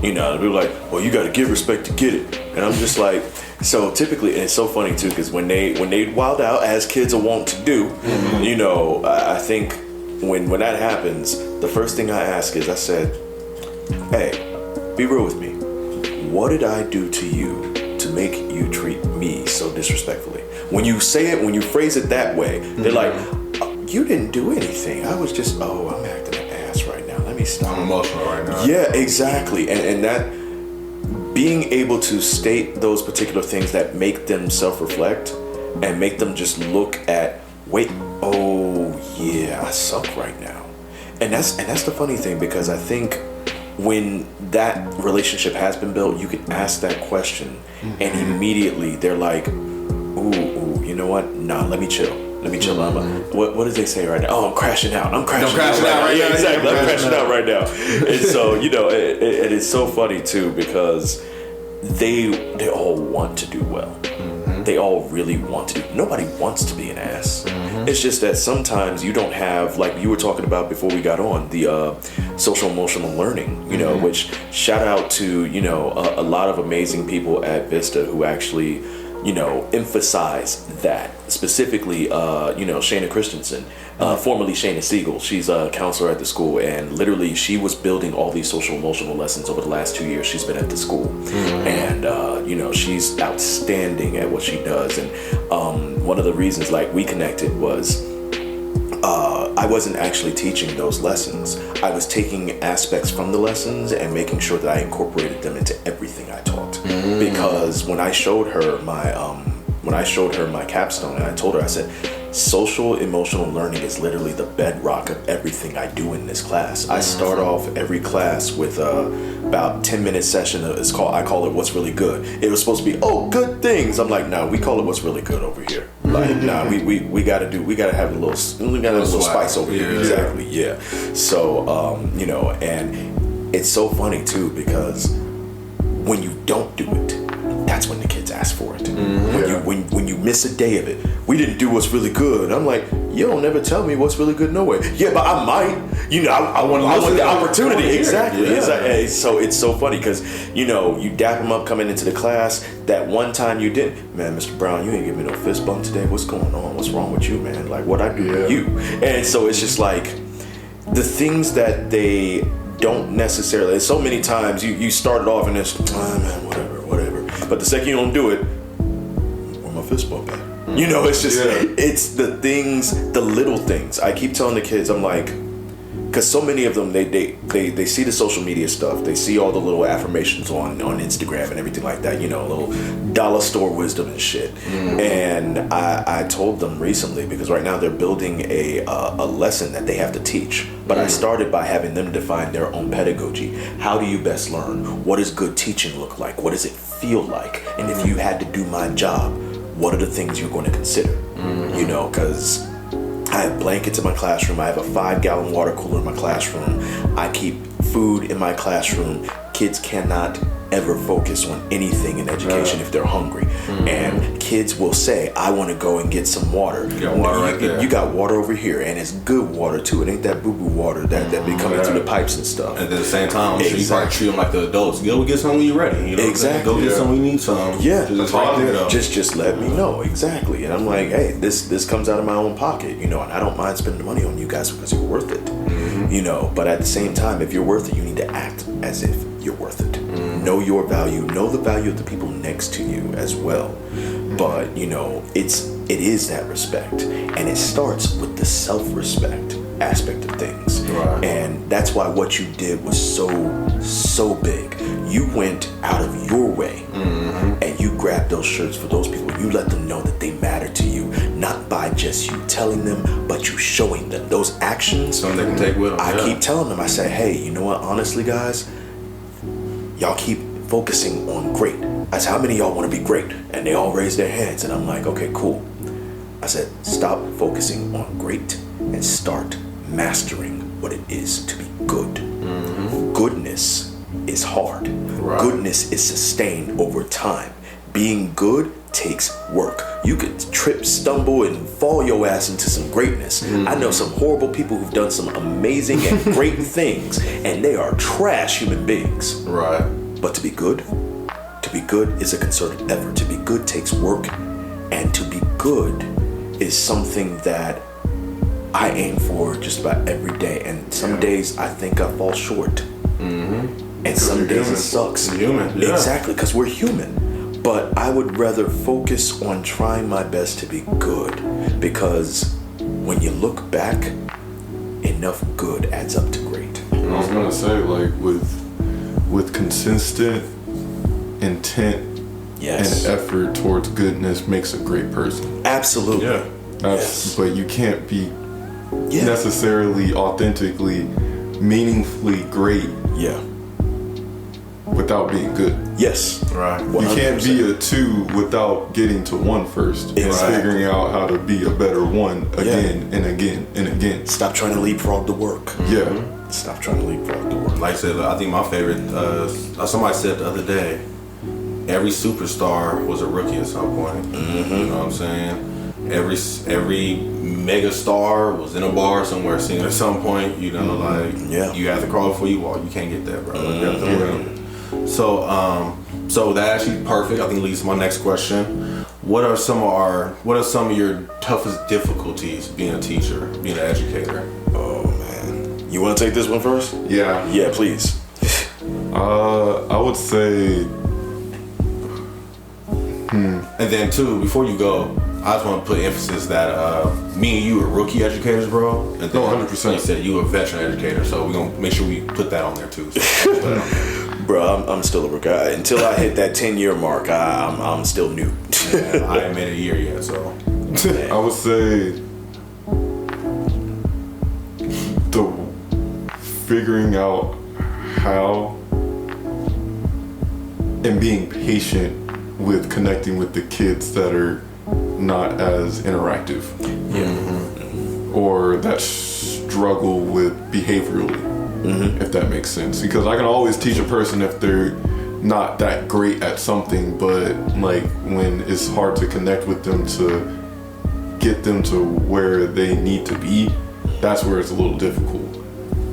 You know, they're like, well, you got to give respect to get it. And I'm just like, so typically, and it's so funny too, because when they wild out, as kids are wont to do, you know, I think when that happens, the first thing I ask is, I said, hey, be real with me. What did I do to you to make you treat me so disrespectfully? When you say it, when you phrase it that way, they're like, you didn't do anything. I was just, I'm acting an ass right now. Let me stop. I'm emotional right now. Yeah, exactly. And that, being able to state those particular things that make them self-reflect and make them just look at, wait, oh yeah, I suck right now. And that's the funny thing, because I think when that relationship has been built, you can ask that question and immediately they're like, ooh, you know what? Nah, let me chill. What did they say right now? Oh, I'm crashing out. I'm crashing out right now. Yeah, exactly. I'm crashing out right now. And so, you know, it is so funny too, because they all want to do well. They all really want to. Nobody wants to be an ass. It's just that sometimes you don't have, like you were talking about before we got on, the social emotional learning, you know, which shout out to, you know, a lot of amazing people at Vista who actually, you know, emphasize that. Specifically, you know, Shayna Christensen, formerly Shayna Siegel. She's a counselor at the school, and literally she was building all these social emotional lessons over the last 2 years she's been at the school. And, you know, she's outstanding at what she does. And one of the reasons, like, we connected was I wasn't actually teaching those lessons. I was taking aspects from the lessons and making sure that I incorporated them into everything I taught. Because when I showed her my capstone, and I told her, I said, social emotional learning is literally the bedrock of everything I do in this class. I start off every class with about 10-minute session. I call it What's Really Good. It was supposed to be, good things. I'm like, no, we call it What's Really Good over here. Like, we gotta have a little spice over here. Exactly. Yeah. So, you know, and it's so funny too, because when you don't do it, that's when the kids ask for it. When you miss a day of it, we didn't do what's really good. I'm like, you don't never tell me what's really good no way. Yeah, but I might. You know, I want the opportunity. Exactly. Yeah. So it's so funny because, you know, you dap them up coming into the class. That one time you didn't, man, Mr. Brown, you ain't give me no fist bump today. What's going on? What's wrong with you, man? Like, what I do to you? And so it's just like the things that they don't necessarily. So many times you start it off and it's, man, whatever. But the second you don't do it, where my fist bump at? You know, it's just, it's the things, the little things. I keep telling the kids, I'm like, because so many of them they see the social media stuff, they see all the little affirmations on Instagram and everything like that, little dollar store wisdom and shit. And I told them recently, because right now they're building a lesson that they have to teach, but I started by having them define their own pedagogy. How do you best learn? What does good teaching look like? What does it feel like? And if you had to do my job, what are the things you're going to consider? Because I have blankets in my classroom. I have a 5-gallon water cooler in my classroom. I keep food in my classroom. Kids cannot ever focus on anything in education if they're hungry. And kids will say, I want to go and get some water. You got water right there. You got water over here, and it's good water too. It ain't that boo-boo water that be coming through the pipes and stuff. And at the same time, I'm sure you probably treat them like the adults. Go get some when you're ready. Exactly. Go get some when you need some. Yeah. Just right there, though. Just let me know. Exactly. And I'm like, hey, this comes out of my own pocket, and I don't mind spending the money on you guys because you're worth it. But at the same time, if you're worth it, you need to act as if you're worth it. Know your value, know the value of the people next to you as well. But it is that respect, and it starts with the self-respect aspect of things. Right. And that's why what you did was so big. You went out of your way and you grabbed those shirts for those people. You let them know that they matter to you, not by just you telling them, but you showing them those actions. Something they can take with them. I keep telling them, I say, hey, you know what, honestly guys, y'all keep focusing on great. I said, how many of y'all want to be great? And they all raised their hands, and I'm like, okay, cool. I said, stop focusing on great and start mastering what it is to be good. Goodness is hard. Right. Goodness is sustained over time. Being good takes work. You could trip, stumble, and fall your ass into some greatness. I know some horrible people who've done some amazing and great things, and they are trash human beings. Right. But to be good is a concerted effort. To be good takes work, and to be good is something that I aim for just about every day. And some days I think I fall short, and some days it sucks. Human, yeah. Exactly, because we're human. But I would rather focus on trying my best to be good, because when you look back, enough good adds up to great. I was gonna say, like, with consistent intent Yes. and effort towards goodness makes a great person. Absolutely. Yeah. That's, but you can't be necessarily authentically, meaningfully great Yeah. without being good. Yes. Right. You can't be a 2 without getting to 1 first. Exactly. And figuring out how to be a better 1 again and again and again. Stop trying to leapfrog the work. Yeah. Stop trying to leapfrog the work. Like I said, I think my favorite, somebody said the other day, every superstar was a rookie at some point. You know what I'm saying? Every mega star was in a bar somewhere singing at some point. You have to crawl before you walk. You can't get that, bro. You have to learn. So that actually perfect. I think leads to my next question. What are some of your toughest difficulties being a teacher, being an educator? Oh man, you want to take this one first? Yeah. Yeah, please. I would say. And then too, before you go, I just want to put emphasis that me and you are rookie educators, bro. And then 100%. You said you a veteran educator, so we're gonna make sure we put that on there too. So put it on there. Bro, I'm still a rookie. Until I hit that 10-year mark, I'm still new. Yeah, I haven't made it a year yet, so. I would say the figuring out how and being patient with connecting with the kids that are not as interactive. Or that struggle with behaviorally, if that makes sense. Because I can always teach a person if they're not that great at something, but like when it's hard to connect with them to get them to where they need to be, that's where it's a little difficult.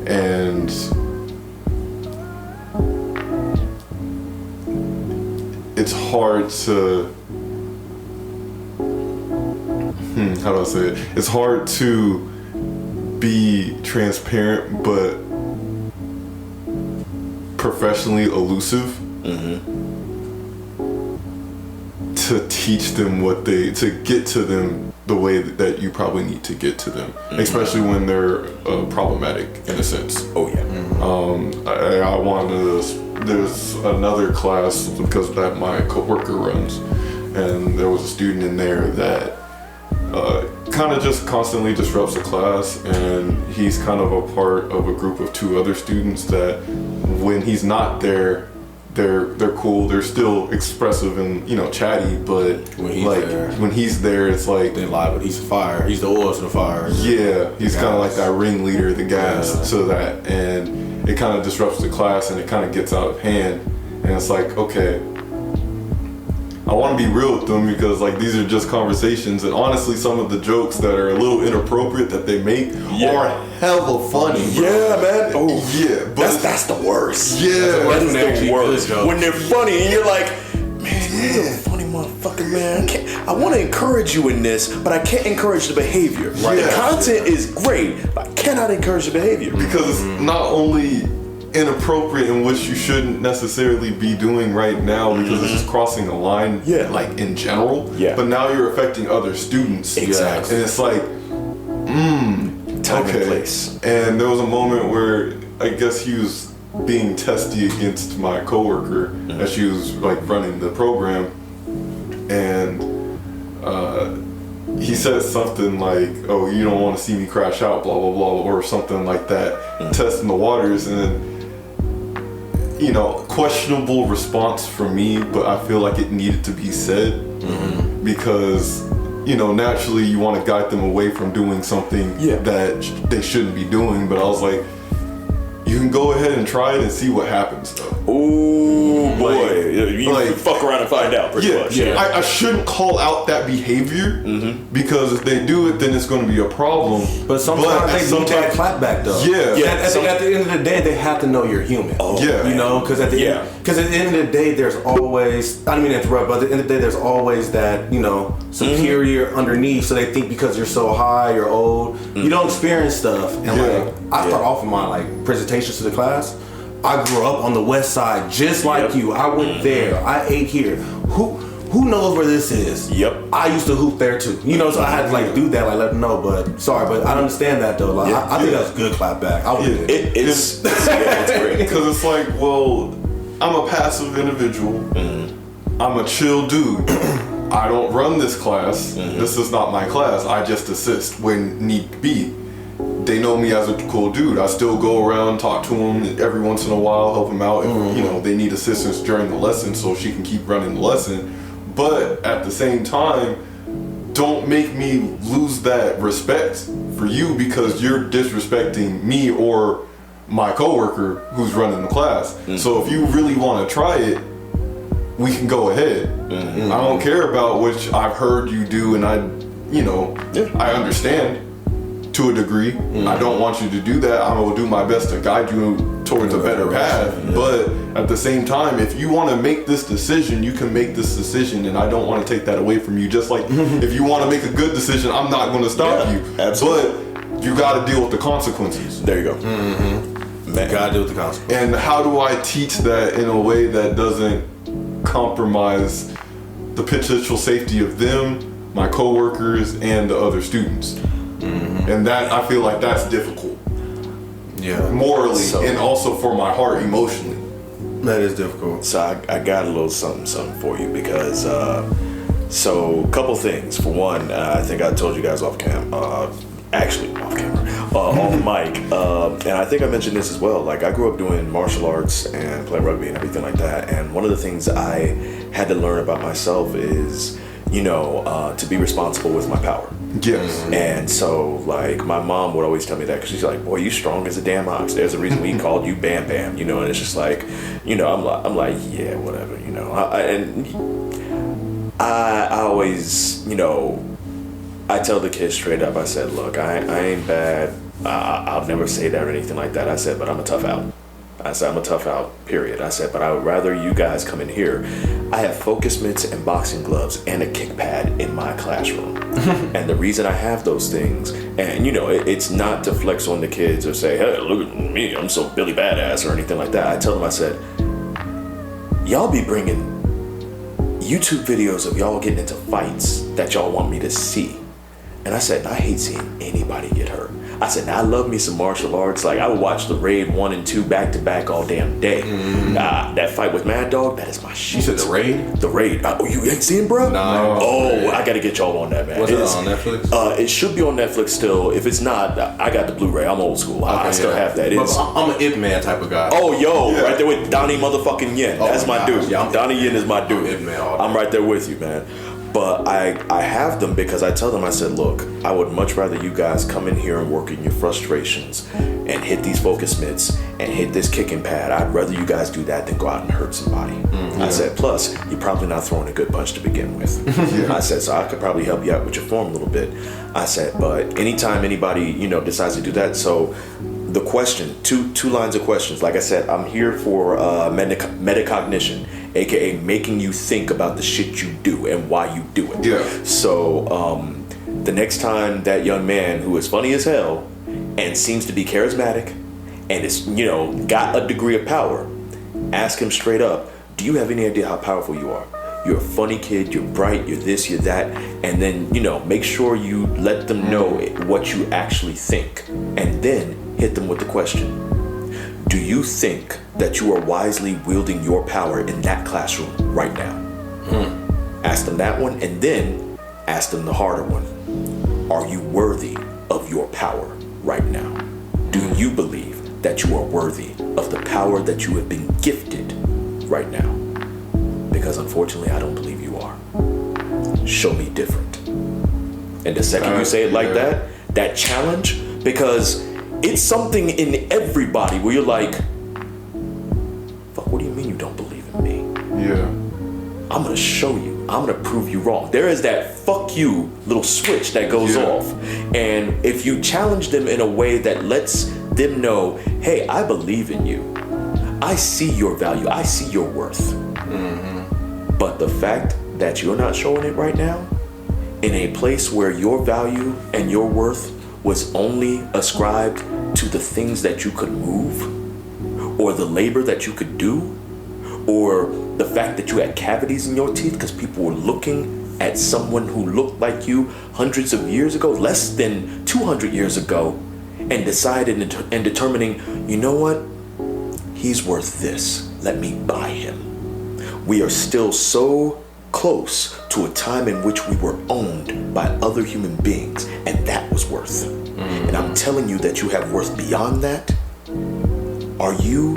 And it's hard to how do I say it? It's hard to be transparent but professionally elusive to teach them to get to them the way that you probably need to get to them, especially when they're problematic in a sense. Oh yeah. I wanted to, there's another class because that my coworker runs, and there was a student in there that kind of just constantly disrupts the class, and he's kind of a part of a group of 2 other students that when he's not there, they're cool, they're still expressive and chatty, but when he's there it's like they live, he's fire, he's the oil to the fire. Yeah, he's kind of like that ringleader, the gas to that, and it kind of disrupts the class and it kind of gets out of hand, and it's like, okay, I want to be real with them because like these are just conversations, and honestly some of the jokes that are a little inappropriate that they make are hella funny, bro. Yeah, man. Oh yeah, but that's the worst. Yeah, that's the worst. When they're funny and you're like, man, you're a funny motherfucker, man. I want to encourage you in this, but I can't encourage the behavior. Right. The content is great, but I cannot encourage the behavior because it's not only inappropriate in which you shouldn't necessarily be doing right now because it's just crossing a line, like in general. But now you're affecting other students. Exactly. And it's like, time and place. And there was a moment where I guess he was being testy against my coworker as she was like running the program, and he said something like, "Oh, you don't want to see me crash out, blah blah blah," or something like that, testing the waters. And then questionable response from me, but I feel like it needed to be said because naturally you want to guide them away from doing something that they shouldn't be doing. But I was like, you can go ahead and try it and see what happens though. Oh boy, you fuck around and find out pretty much. I shouldn't call out that behavior because if they do it, then it's going to be a problem. But sometimes they need that clapback though. At the end of the day, they have to know you're human. Because at the end of the day, there's always, I don't mean to interrupt, but at the end of the day, there's always that superior underneath. So they think because you're so high, you're old, you don't experience stuff. And I start off of my presentations to the class. I grew up on the west side just like you. I went there. I ate here. Who knows where this is? I used to hoop there too. So I had to do that, let them know. But sorry, but I understand that though. I think that's good clapback. It's great because it's like, well, I'm a passive individual. I'm a chill dude. I don't run this class. This is not my class. I just assist when need be. They know me as a cool dude. I still go around, talk to them every once in a while, help them out if they need assistance during the lesson so she can keep running the lesson. But at the same time, don't make me lose that respect for you because you're disrespecting me or my coworker who's running the class. So if you really want to try it, we can go ahead. I don't care about which I've heard you do, and I understand to a degree. I don't want you to do that. I will do my best to guide you towards a better path. But at the same time, if you want to make this decision, you can make this decision, and I don't want to take that away from you. Just like if you want to make a good decision, I'm not going to stop you. Absolutely. But you got to deal with the consequences. There you go. You got to deal with the consequences. And how do I teach that in a way that doesn't compromise the potential safety of them, my coworkers, and the other students? And that, I feel like that's difficult. Morally, and also for my heart, emotionally. That is difficult. So I got a little something for you because, so a couple things. For one, I think I told you guys off camera, off mic, and I think I mentioned this as well. I grew up doing martial arts and playing rugby and everything like that. And one of the things I had to learn about myself is, to be responsible with my power. Yes. And so, my mom would always tell me that because she's like, "Boy, you strong as a damn ox. There's a reason we called you Bam Bam." And it's just like, I'm like, yeah, whatever. I always, I tell the kids straight up. I said, "Look, I ain't bad. I'll never say that or anything like that." I said, "But I'm a tough out." I said, "I'm a tough out, period." I said, "But I would rather you guys come in here." I have focus mitts and boxing gloves and a kick pad in my classroom. And the reason I have those things, and it's not to flex on the kids or say, "Hey, look at me, I'm so Billy Badass," or anything like that. I tell them, I said, y'all be bringing YouTube videos of y'all getting into fights that y'all want me to see. And I said, I hate seeing anybody get hurt. I said, now I love me some martial arts. Like, I would watch the Raid 1 and 2 back to back all damn day. That fight with Mad Dog, that is my shit. You said the Raid? The Raid. Oh, you ain't seen, bro? Nah. Oh, I gotta get y'all on that, man. Was it on Netflix? It should be on Netflix still. If it's not, I got the Blu-ray. I'm old school. I still have that. I'm an Ip Man type of guy. Oh, right there with Donnie motherfucking Yen. That's my dude. Yeah, Donnie Yen is my dude. Ip Man all day. I'm right there with you, man. But I have them because I tell them, I said, look, I would much rather you guys come in here and work in your frustrations and hit these focus mitts and hit this kicking pad. I'd rather you guys do that than go out and hurt somebody. I said, plus, you're probably not throwing a good punch to begin with. I said, so I could probably help you out with your form a little bit. I said, but anytime anybody, decides to do that, so the question, two lines of questions. Like I said, I'm here for metacognition, aka making you think about the shit you do and why you do it. Yeah. So the next time that young man who is funny as hell and seems to be charismatic and is, got a degree of power, ask him straight up, do you have any idea how powerful you are? You're a funny kid, you're bright, you're this, you're that, and then, make sure you let them know what you actually think, and then hit them with the question. Do you think that you are wisely wielding your power in that classroom right now? Ask them that one, and then ask them the harder one. Are you worthy of your power right now? Do you believe that you are worthy of the power that you have been gifted right now? Because unfortunately, I don't believe you are. Show me different. And the second you say it like that challenge, because it's something in everybody where you're like, fuck, what do you mean you don't believe in me? Yeah. I'm gonna show you. I'm gonna prove you wrong. There is that fuck you little switch that goes off. And if you challenge them in a way that lets them know, hey, I believe in you. I see your value. I see your worth. But the fact that you're not showing it right now, in a place where your value and your worth was only ascribed to the things that you could move, or the labor that you could do, or the fact that you had cavities in your teeth because people were looking at someone who looked like you hundreds of years ago, less than 200 years ago, and decided and determining, you know what? He's worth this. Let me buy him. We are still so close to a time in which we were owned by other human beings, and that was worth. And I'm telling you that you have worth beyond that. Are you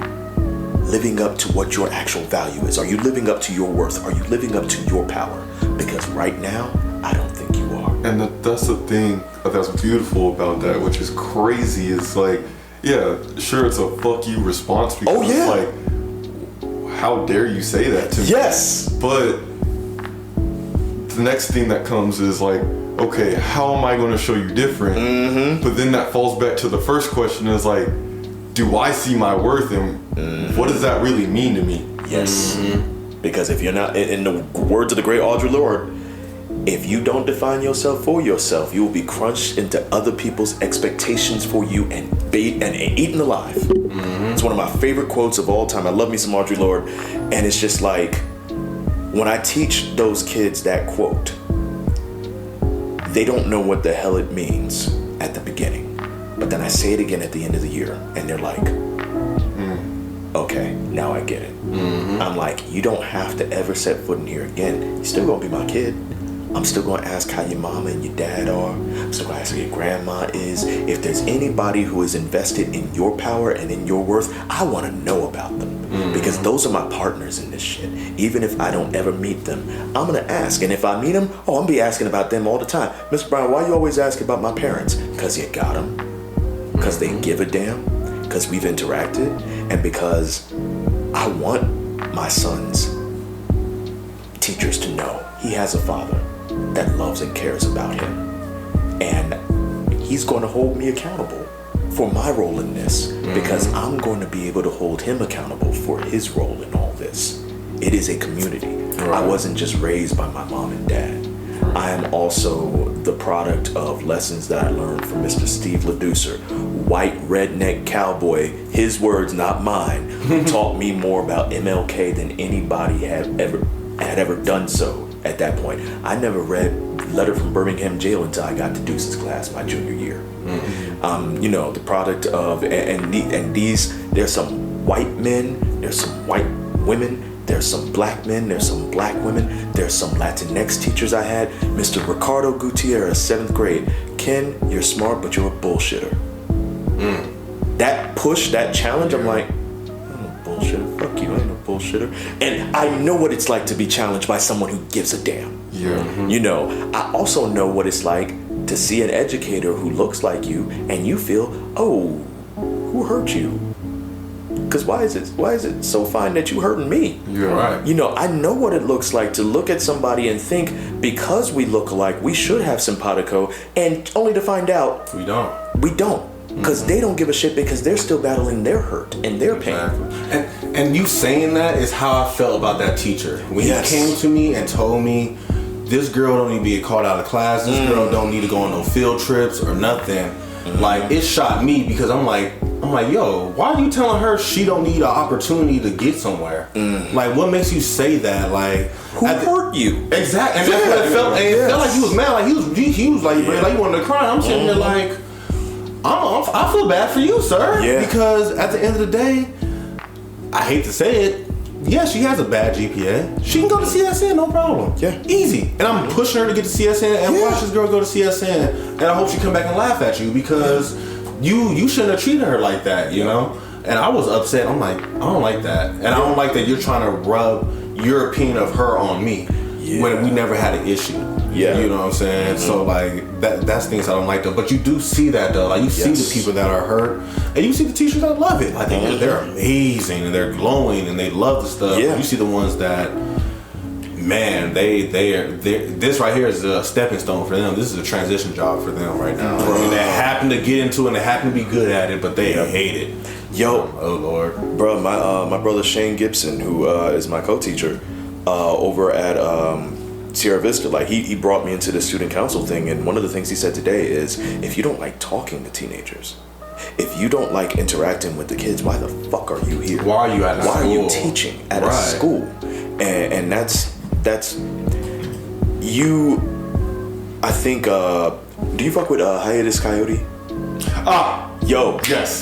living up to what your actual value is? Are you living up to your worth? Are you living up to your power? Because right now, I don't think you are. And that's the thing that's beautiful about that, which is crazy, is like, yeah, sure, it's a fuck you response because it's like, how dare you say that to me? Yes. But the next thing that comes is like, okay, how am I going to show you different? But then that falls back to the first question, is like, do I see my worth, and what does that really mean to me? Yes. Because if you're not, in the words of the great Audre Lorde, if you don't define yourself for yourself, you will be crunched into other people's expectations for you and eaten alive. It's one of my favorite quotes of all time. I love me some Audre Lorde. And it's just like, when I teach those kids that quote, they don't know what the hell it means at the beginning. But then I say it again at the end of the year, and they're like, okay, now I get it. I'm like, you don't have to ever set foot in here again. You're still gonna be my kid. I'm still gonna ask how your mama and your dad are. I'm still gonna ask how your grandma is. If there's anybody who is invested in your power and in your worth, I wanna know about them. Because those are my partners in this shit. Even if I don't ever meet them, I'm gonna ask. And if I meet them, I'm gonna be asking about them all the time. Mr. Brown, why you always asking about my parents? Because you got them. Because they give a damn. Because we've interacted. And because I want my son's teachers to know he has a father that loves and cares about him. And he's going to hold me accountable for my role in this, because I'm going to be able to hold him accountable for his role in all this. It is a community. I wasn't just raised by my mom and dad. I am also the product of lessons that I learned from Mr. Steve LaDucer, white redneck cowboy, his words, not mine, who taught me more about MLK than anybody had ever had ever done so at that point. I never read Letter from Birmingham Jail until I got to Deuce's class my junior year. You know, the product of, and these, there's some white men, there's some white women, there's some black men, there's some black women, there's some Latinx teachers I had. Mr. Ricardo Gutierrez, 7th grade. Ken, you're smart, but you're a bullshitter. That push, that challenge, I'm like, I'm a bullshitter. Fuck you, I ain't a bullshitter. And I know what it's like to be challenged by someone who gives a damn. You know, I also know what it's like to see an educator who looks like you and you feel, oh, who hurt you? Because why is it so fine that you hurting me? You're right. You know, I know what it looks like to look at somebody and think because we look alike, we should have simpatico, and only to find out We don't. we don't. Because they don't give a shit because they're still battling their hurt and their pain. And you saying that is how I felt about that teacher. When he came to me and told me, this girl don't need to be called out of class, this girl don't need to go on no field trips or nothing. Like, it shocked me because I'm like, yo, why are you telling her she don't need an opportunity to get somewhere? Like, what makes you say that? Like, Who hurt you? Exactly. And that's what it felt. And it felt like he was mad. Like he was like, like he wanted to cry. I'm sitting there like, I feel bad for you, sir. Yeah. Because at the end of the day, I hate to say it, yeah, she has a bad GPA. She can go to CSN, no problem. Yeah. Easy. And I'm pushing her to get to CSN and watch this girl go to CSN. And I hope she come back and laugh at you because you shouldn't have treated her like that, you know? And I was upset. I'm like, I don't like that. And I don't like that you're trying to rub your opinion of her on me when we never had an issue. Yeah. You know what I'm saying? So like that's things I don't like though. But you do see that though. Like you see the people that are hurt and you see the teachers that love it. Like they're amazing and they're glowing and they love the stuff. Yeah. You see the ones that, man, they're this right here is a stepping stone for them. This is a transition job for them right now. And they happen to get into it and they happen to be good at it, but they hate it. Yo, oh Lord, bro, my brother Shane Gibson, who is my co-teacher over at Sierra Vista, like he brought me into the student council thing, and one of the things he said today is, if you don't like talking to teenagers, if you don't like interacting with the kids, why the fuck are you here? Why are you at school? Why are you teaching at a school? And that's you. I think. Do you fuck with Hiatus Coyote? Yo, yes.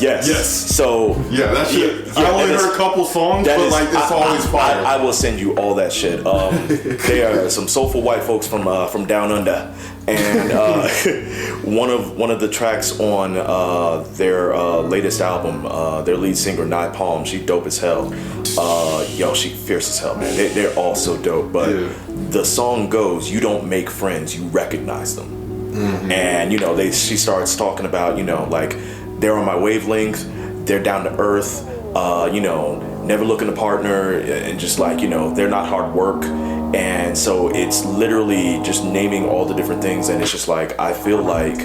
So that shit. I only heard a couple songs, but like it's always fire. I will send you all that shit. They are some soulful white folks from down under, and one of the tracks on their latest album, their lead singer Nye Palm, she dope as hell. Yo, she fierce as hell, man. They're all so dope. But the song goes, "You don't make friends, you recognize them." And you know, she starts talking about, you know, like, they're on my wavelength, they're down to earth, you know, never looking to partner, and just like, you know, they're not hard work. And so it's literally just naming all the different things, and it's just like, I feel like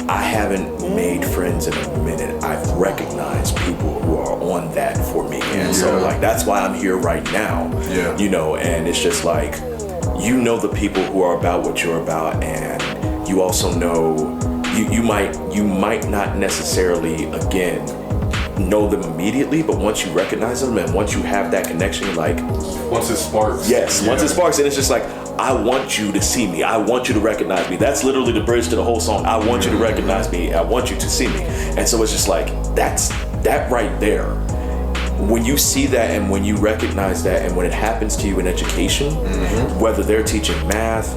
I haven't made friends in a minute. I've recognized people who are on that for me, and so like that's why I'm here right now. You know, and it's just like, you know, the people who are about what you're about, and you also know you might not necessarily again know them immediately, but once you recognize them and once you have that connection, like once it sparks. Once it sparks, and it's just like, I want you to see me. I want you to recognize me. That's literally the bridge to the whole song. I want you to recognize me. I want you to see me. And so it's just like, that right there. When you see that and when you recognize that, and when it happens to you in education, whether they're teaching math,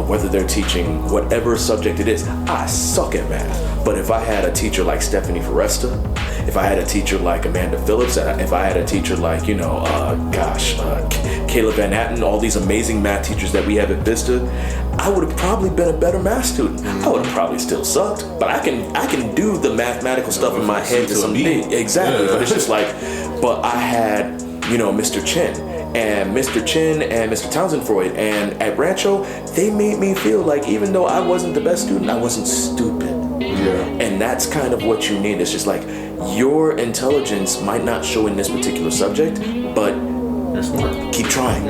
whether they're teaching whatever subject it is, I suck at math. But if I had a teacher like Stephanie Foresta, if I had a teacher like Amanda Phillips, if I had a teacher like, you know, Caleb Van Atten, all these amazing math teachers that we have at Vista, I would have probably been a better math student. I would have probably still sucked, but I can do the mathematical stuff in my head to some degree. Exactly, but it's just like, but I had, you know, Mr. Chin and Mr. Townsend Freud, and at Rancho, they made me feel like even though I wasn't the best student, I wasn't stupid. And that's kind of what you need. It's just like, your intelligence might not show in this particular subject, but you're smart. Keep trying.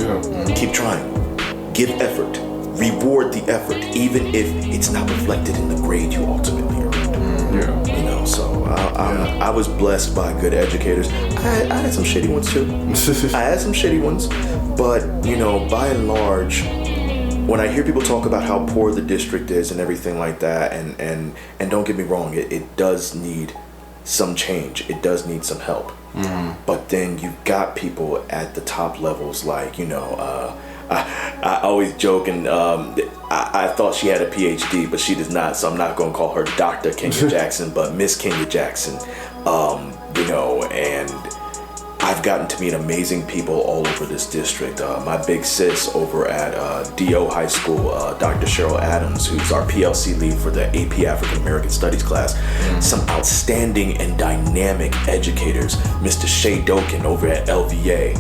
Keep trying. Give effort. Reward the effort, even if it's not reflected in the grade you ultimately earned. Yeah. You know, so I was blessed by good educators. I had some shitty ones too. I had some shitty ones, but you know, by and large, when I hear people talk about how poor the district is and everything like that, and don't get me wrong, it does need some change. It does need some help. But then you've got people at the top levels, like, you know, I always joke, and I thought she had a PhD, but she does not, so I'm not going to call her Dr. Kenya Jackson, but Miss Kenya Jackson. You know, and I've gotten to meet amazing people all over this district. My big sis over at DO High School, Dr. Cheryl Adams, who's our PLC lead for the AP African American Studies class. Some outstanding and dynamic educators. Mr. Shay Doken over at LVA.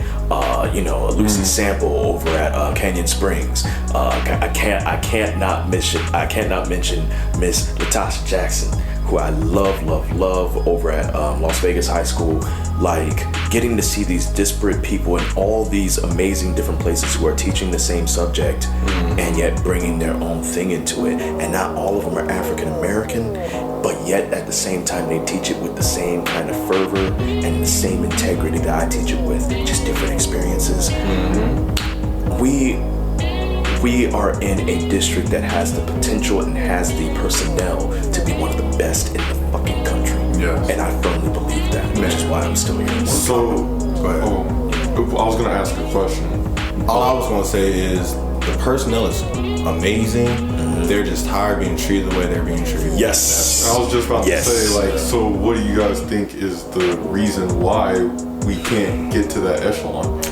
You know, Lucy Sample over at Canyon Springs. I can't not mention Miss Latasha Jackson, who I love over at Las Vegas High School. Like, getting to see these disparate people in all these amazing different places who are teaching the same subject and yet bringing their own thing into it. And not all of them are African American, but yet at the same time they teach it with the same kind of fervor and the same integrity that I teach it with, just different experiences. We are in a district that has the potential and has the personnel to be one of the best in the fucking country. Yes. And I firmly believe that, which is why I'm still here. So, I was gonna ask a question. All I was gonna say is the personnel is amazing. They're just tired being treated the way they're being treated. Yes. I was just about to say, like, so what do you guys think is the reason why we can't get to that echelon?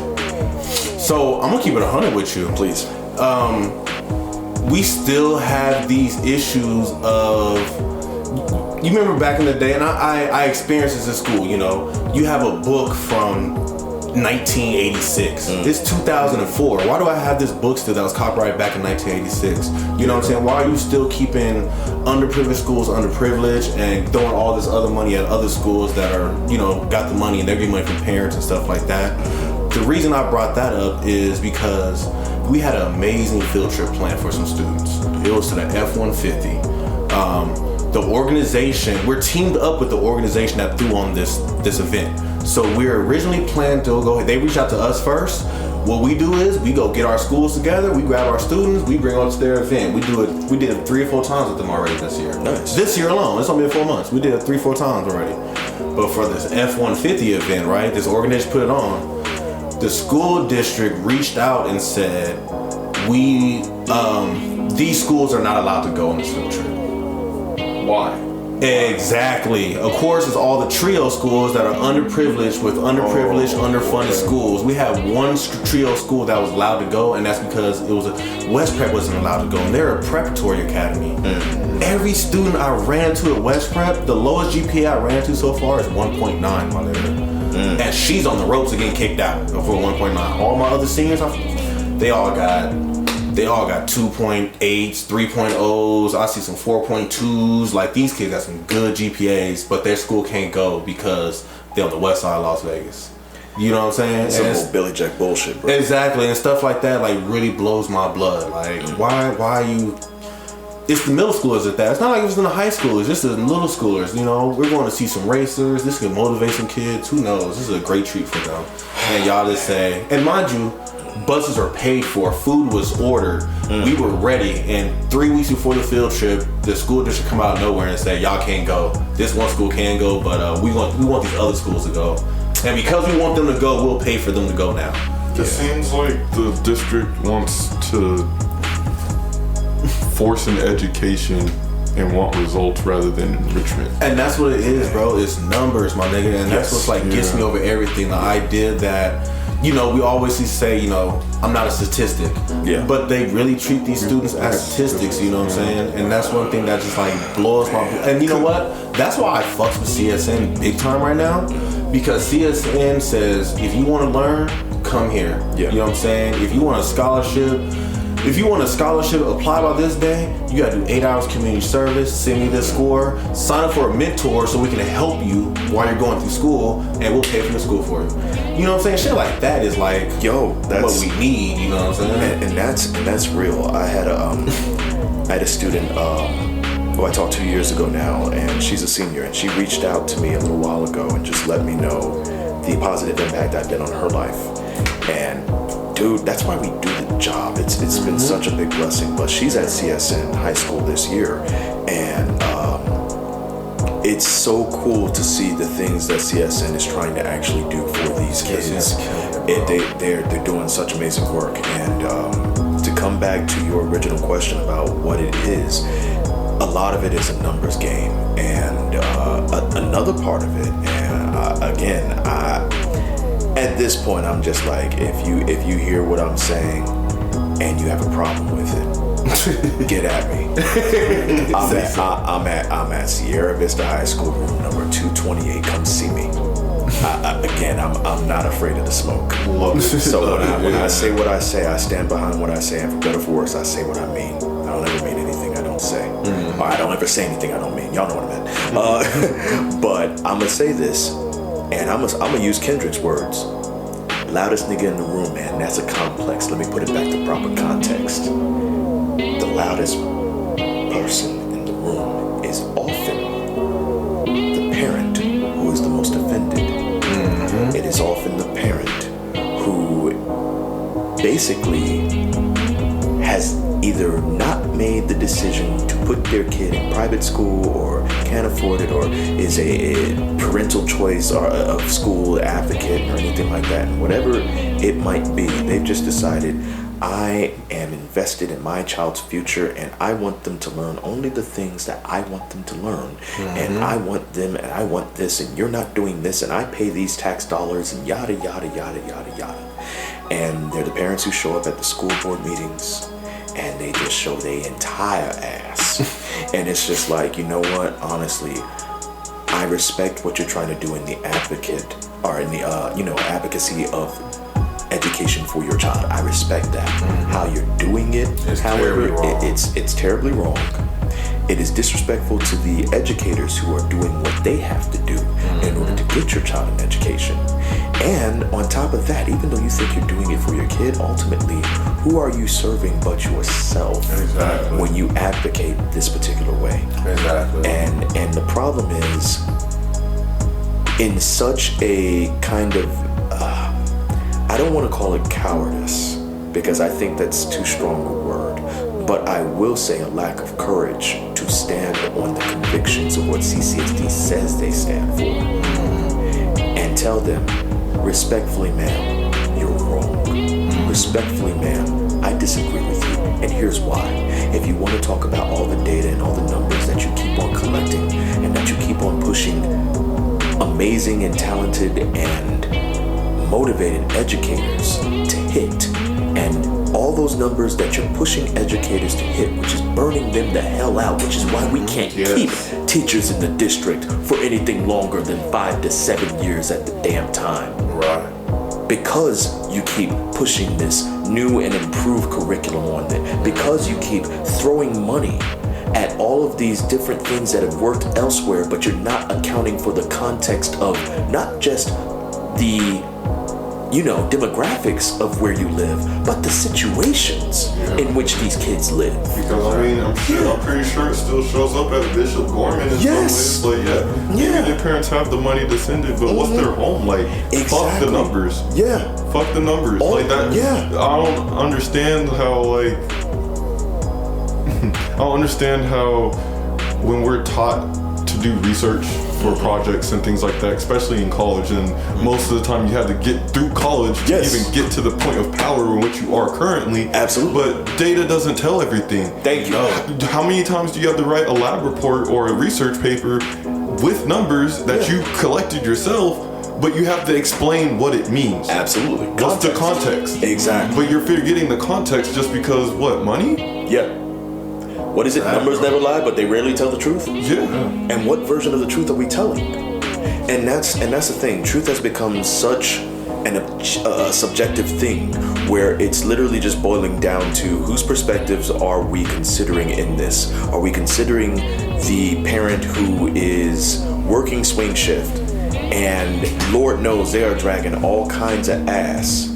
So I'm gonna keep it 100 with you. Please. We still have these issues of, you remember back in the day, and I experienced this in school, you know, you have a book from 1986. It's 2004. Why do I have this book still that was copyrighted back in 1986? You know what I'm saying? Why are you still keeping underprivileged schools underprivileged and throwing all this other money at other schools that are, you know, got the money and they're getting money from parents and stuff like that? The reason I brought that up is because we had an amazing field trip planned for some students. It was to the F-150. The organization, we're teamed up with the organization that threw on this event. So we're originally planned to go, they reach out to us first. What we do is we go get our schools together, we grab our students, we bring them to their event. We did it 3 or 4 times with them already this year. Nice. This year alone, it's only been 4 months. We did it 3 or 4 times already. But for this F-150 event, right, this organization put it on, the school district reached out and said, these schools are not allowed to go on this field trip. Why? Exactly. Of course, it's all the trio schools that are underprivileged with underfunded schools. We have one trio school that was allowed to go, and that's because it was West Prep wasn't allowed to go, and they're a preparatory academy. Every student I ran to at West Prep, the lowest GPA I ran to so far is 1.9, my nigga. And she's on the ropes of getting kicked out for 1.9. All my other seniors, they all got 2.8s, 3.0s. I see some 4.2s. Like, these kids got some good GPAs, but their school can't go because they're on the west side of Las Vegas. You know what I'm saying? Some old Billy Jack bullshit, bro. Exactly, and stuff like that like really blows my blood. Like, why are you? It's the middle schoolers at that. It's not like it was in the high school. It's just the little schoolers. You know, we're going to see some racers. This can motivate some kids. Who knows? This is a great treat for them. And y'all just say, and mind you, buses are paid for. Food was ordered. We were ready. And 3 weeks before the field trip, the school district come out of nowhere and say, y'all can't go. This one school can go, but we want these other schools to go. And because we want them to go, we'll pay for them to go now. It seems like the district wants to force an education and want results rather than enrichment. And that's what it is, bro. It's numbers, my nigga. And that's what's like gets me over everything. The idea that, you know, we always say, you know, I'm not a statistic. Yeah. But they really treat these students as statistics, you know what I'm saying? And that's one thing that just like blows my... And you know what? That's why I fucks with CSN big time right now. Because CSN says, if you want to learn, come here. Yeah. You know what I'm saying? If you want a scholarship, apply by this day, you gotta do 8 hours community service, send me this score, sign up for a mentor so we can help you while you're going through school, and we'll pay for the school for you. You know what I'm saying? Shit like that is like, that's what we need, you know what I'm saying? And that's real. I had a student, who I talked 2 years ago now, and she's a senior, and she reached out to me a little while ago and just let me know the positive impact I've been on her life. And dude, that's why we do the job. It's been such a big blessing. But she's at CSN high school this year, and it's so cool to see the things that CSN is trying to actually do for these kids. They're doing such amazing work. And to come back to your original question about what it is, a lot of it is a numbers game, and another part of it, and at this point, I'm just like, if you hear what I'm saying and you have a problem with it, get at me. I'm at Sierra Vista High School, room number 228. Come see me. I'm not afraid of the smoke. So when I say what I say, I stand behind what I say, and for better or for worse, I say what I mean. I don't ever mean anything I don't say, or I don't ever say anything I don't mean. Y'all know what I meant. But I'm gonna say this, and I'm gonna use Kendrick's words. Loudest nigga in the room, man. That's a complex. Let me put it back to proper context. The loudest person in the room is often the parent who is the most offended. Mm-hmm. It is often the parent who basically has either not made the decision to put their kid in private school, or can't afford it, or is a parental choice or of school advocate or anything like that. And whatever it might be, they've just decided, I am invested in my child's future, and I want them to learn only the things that I want them to learn. Mm-hmm. And I want them, and I want this, and you're not doing this, and I pay these tax dollars, and yada, yada, yada, yada, yada. And they're the parents who show up at the school board meetings, and they just show their entire ass. And it's just like, you know what? Honestly, I respect what you're trying to do in the advocate, or in the advocacy of education for your child. I respect that. Mm-hmm. How you're doing it, however, it's terribly wrong. It is disrespectful to the educators who are doing what they have to do in order to get your child an education. And on top of that, even though you think you're doing it for your kid, ultimately, who are you serving but yourself? Exactly. When you advocate this particular way? Exactly. And the problem is, in such a kind of, I don't want to call it cowardice, because I think that's too strong a word, but I will say a lack of courage to stand on the convictions of what CCSD says they stand for, and tell them, respectfully, ma'am, you're wrong. Respectfully, ma'am, I disagree with you, and here's why. If you want to talk about all the data and all the numbers that you keep on collecting, and that you keep on pushing amazing and talented and motivated educators to hit, and all those numbers that you're pushing educators to hit, which is burning them the hell out, which is why we can't keep teachers in the district for anything longer than 5 to 7 years at the damn time. Right. Because you keep pushing this new and improved curriculum on them, because you keep throwing money at all of these different things that have worked elsewhere, but you're not accounting for the context of not just the demographics of where you live, but the situations in which these kids live. Because I'm pretty sure it still shows up at Bishop Gorman and yes. Like, maybe their parents have the money to send it, but what's their home like? Exactly. Fuck the numbers. Yeah. Fuck the numbers. Like that. Yeah. I don't understand how when we're taught to do research for projects and things like that, especially in college, and most of the time you have to get through college to even get to the point of power in which you are currently. Absolutely. But data doesn't tell everything. Thank you. How many times do you have to write a lab report or a research paper with numbers that you collected yourself, but you have to explain what it means? Absolutely. What's the context? Exactly. But you're forgetting the context just because, what, money? Yeah. What is it? Numbers never lie, but they rarely tell the truth. Yeah. And what version of the truth are we telling? And that's the thing. Truth has become such a subjective thing, where it's literally just boiling down to whose perspectives are we considering in this? Are we considering the parent who is working swing shift, and Lord knows they are dragging all kinds of ass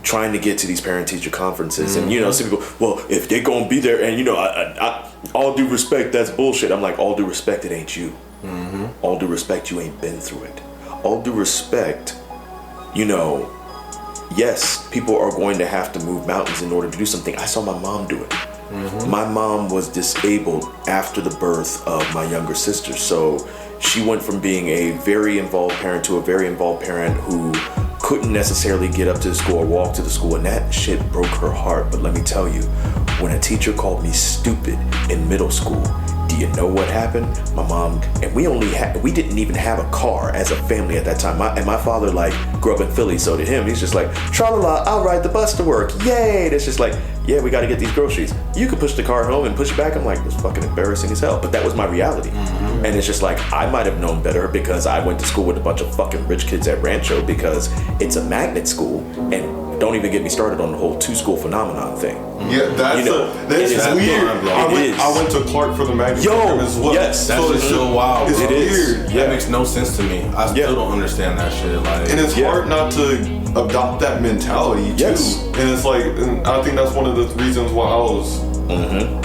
trying to get to these parent-teacher conferences, and some people, well, if they're gonna be there, and all due respect, that's bullshit. I'm like, all due respect, it ain't you. All due respect, you ain't been through it. All due respect, you know, yes, people are going to have to move mountains in order to do something. I saw my mom do it. My mom was disabled after the birth of my younger sister. So she went from being a very involved parent to a very involved parent who couldn't necessarily get up to the school or walk to the school. And that shit broke her heart. But let me tell you, when a teacher called me stupid in middle school, do you know what happened? My mom, and we didn't even have a car as a family at that time. My father like grew up in Philly, so to him, he's just like, tra-la-la, I'll ride the bus to work. Yay! And it's just like, yeah, we got to get these groceries. You could push the car home and push it back. I'm like, it's fucking embarrassing as hell. But that was my reality. And it's just like, I might have known better because I went to school with a bunch of fucking rich kids at Rancho because it's a magnet school. And don't even get me started on the whole two-school phenomenon thing. Yeah, that's weird. I went to Clark for the magnet program as well. Yes, that's just so wild. It's weird. Yeah. That makes no sense to me. I still don't understand that shit. Like, and it's hard not to adopt that mentality too. And it's like, and I think that's one of the reasons why I was,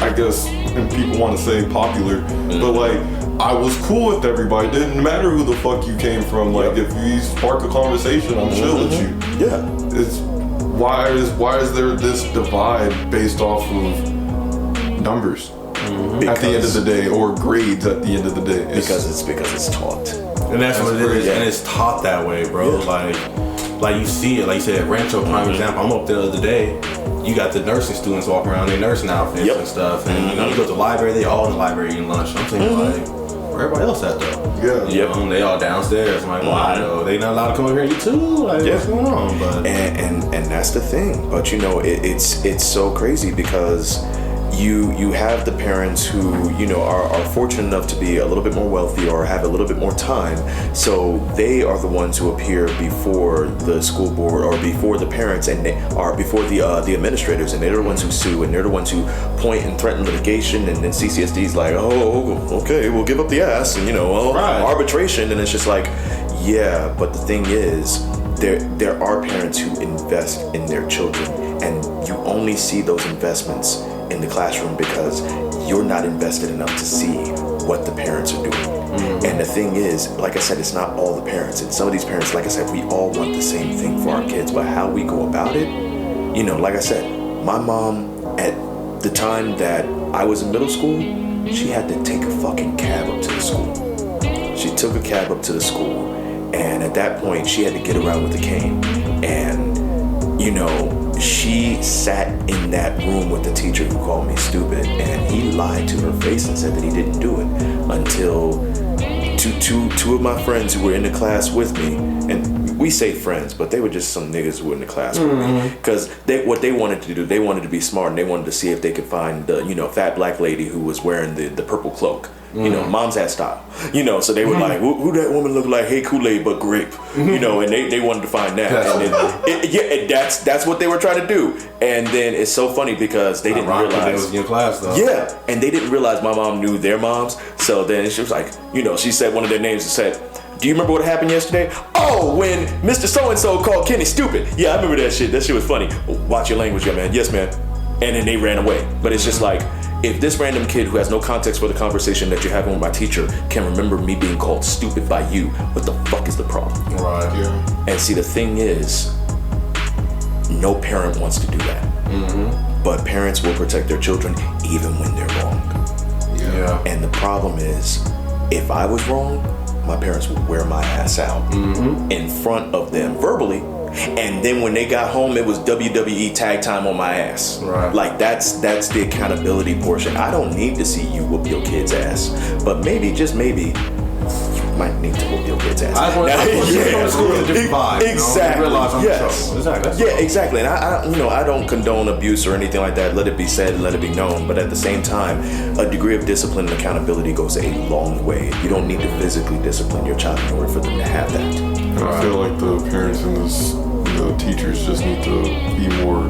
I guess, and people want to say popular, but like, I was cool with everybody. It didn't matter who the fuck you came from. Like, if you spark a conversation, I'm chill with you. Yeah. It's why is there this divide based off of numbers at the end of the day, or grades at the end of the day? Because it's taught. And that's what it is. And it's taught that way, bro. Like you see it, like you said, Rancho, prime example. I'm up there the other day. You got the nursing students walking around in their nursing outfits and stuff. And you know, you go to the library, they all in the library eating lunch. I'm thinking like, where everybody else at though? Yeah. You know, they all downstairs. I'm like, why though? They not allowed to come over here and eat too? Like, what's going on? But and that's the thing. But you know, it's so crazy because you have the parents who, you know, are fortunate enough to be a little bit more wealthy or have a little bit more time, so they are the ones who appear before the school board or before the parents, and they are before the administrators, and they're the ones who sue, and they're the ones who point and threaten litigation, and then CCSD's like, oh, okay, we'll give up the ass, and you know, arbitration, and it's just like, yeah, but the thing is, there are parents who invest in their children, and you only see those investments in the classroom because you're not invested enough to see what the parents are doing. And the thing is, like I said, it's not all the parents. And some of these parents, like I said, we all want the same thing for our kids, but how we go about it, you know, like I said, my mom, at the time that I was in middle school, she had to take a fucking cab up to the school. She took a cab up to the school, and at that point, she had to get around with a cane. And, you know, she sat in that room with the teacher who called me stupid, and he lied to her face and said that he didn't do it until two of my friends who were in the class with me, and we say friends, but they were just some niggas who were in the class with me, because what they wanted to do, they wanted to be smart, and they wanted to see if they could find the, you know, fat black lady who was wearing the purple cloak. You know, mom's had style. You know, so they were like, who that woman look like? Hey, Kool-Aid, but grape. You know, and they wanted to find that. And then, that's what they were trying to do. And then it's so funny because they didn't realize. They was in class though. Yeah, and they didn't realize my mom knew their moms. So then she was like, you know, she said one of their names and said, do you remember what happened yesterday? Oh, when Mr. So-and-so called Kenny stupid. Yeah, I remember that shit. That shit was funny. Watch your language, young man. Yes, man. And then they ran away. But it's just like, if this random kid who has no context for the conversation that you're having with my teacher can remember me being called stupid by you, what the fuck is the problem? Right. Yeah. And see, the thing is, no parent wants to do that. But parents will protect their children even when they're wrong. Yeah. And the problem is, if I was wrong, my parents would wear my ass out in front of them verbally. And then when they got home, it was WWE tag time on my ass. Right. Like that's the accountability portion. I don't need to see you whoop your kid's ass, but maybe, just maybe, you might need to whoop your kid's ass. I want to go to school with a different vibe. Exactly. You know? Realize I'm in trouble. Exactly. Yeah, exactly. And I don't condone abuse or anything like that. Let it be said, let it be known. But at the same time, a degree of discipline and accountability goes a long way. You don't need to physically discipline your child in order for them to have that. And I feel like the parents and the teachers just need to be more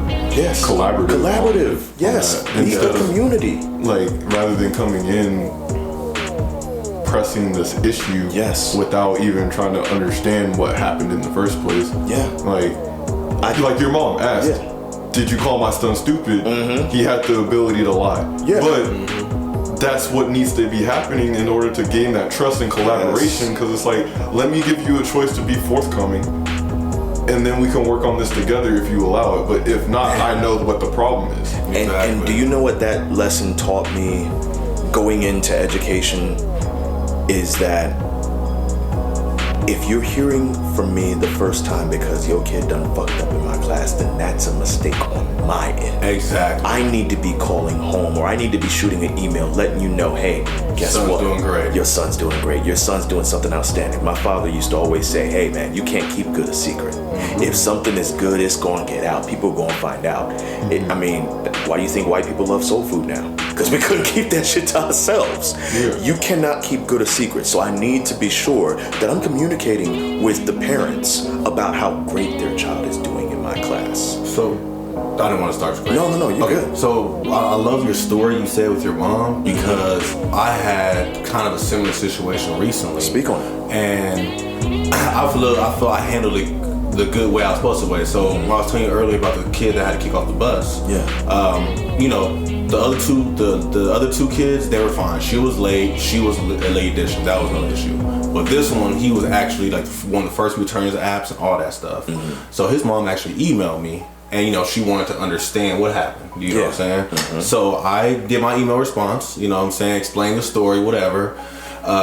collaborative. Yes. Be a community. Like, rather than coming in pressing this issue without even trying to understand what happened in the first place. Yeah. Like your mom asked, did you call my son stupid? He had the ability to lie. Yeah. But that's what needs to be happening in order to gain that trust and collaboration. Because it's like, let me give you a choice to be forthcoming, and then we can work on this together if you allow it. But if not, I know what the problem is. And do you know what that lesson taught me going into education is that if you're hearing from me the first time because your kid done fucked up in my class, then that's a mistake on my end. Exactly. I need to be calling home, or I need to be shooting an email letting you know, hey, guess what? Doing great. Your son's doing great. Your son's doing something outstanding. My father used to always say, hey man, you can't keep good a secret. If something is good, it's going to get out. People are going to find out. Why do you think white people love soul food now? Because we couldn't keep that shit to ourselves. Yeah. You cannot keep good a secret. So I need to be sure that I'm communicating with the parents about how great their child is doing in my class. So, I didn't want to start. No, you're good. So, I love your story you said with your mom, because I had kind of a similar situation recently. Speak on it. And I feel I handled it the good way I was supposed to. So when I was telling you earlier about the kid that had to kick off the bus, the other two kids, they were fine. She was late. She was a late addition. That was no issue. But this one, he was actually like one of the first returns of apps and all that stuff. Mm-hmm. So his mom actually emailed me, and she wanted to understand what happened. You know what I'm saying? Mm-hmm. So I did my email response. You know what I'm saying? Explain the story, whatever.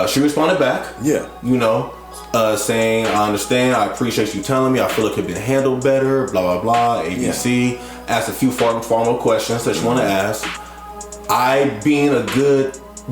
She responded back. Yeah. Saying, I understand, I appreciate you telling me, I feel it could have been handled better, blah, blah, blah, ABC. Asked a few formal questions that she wanted to ask.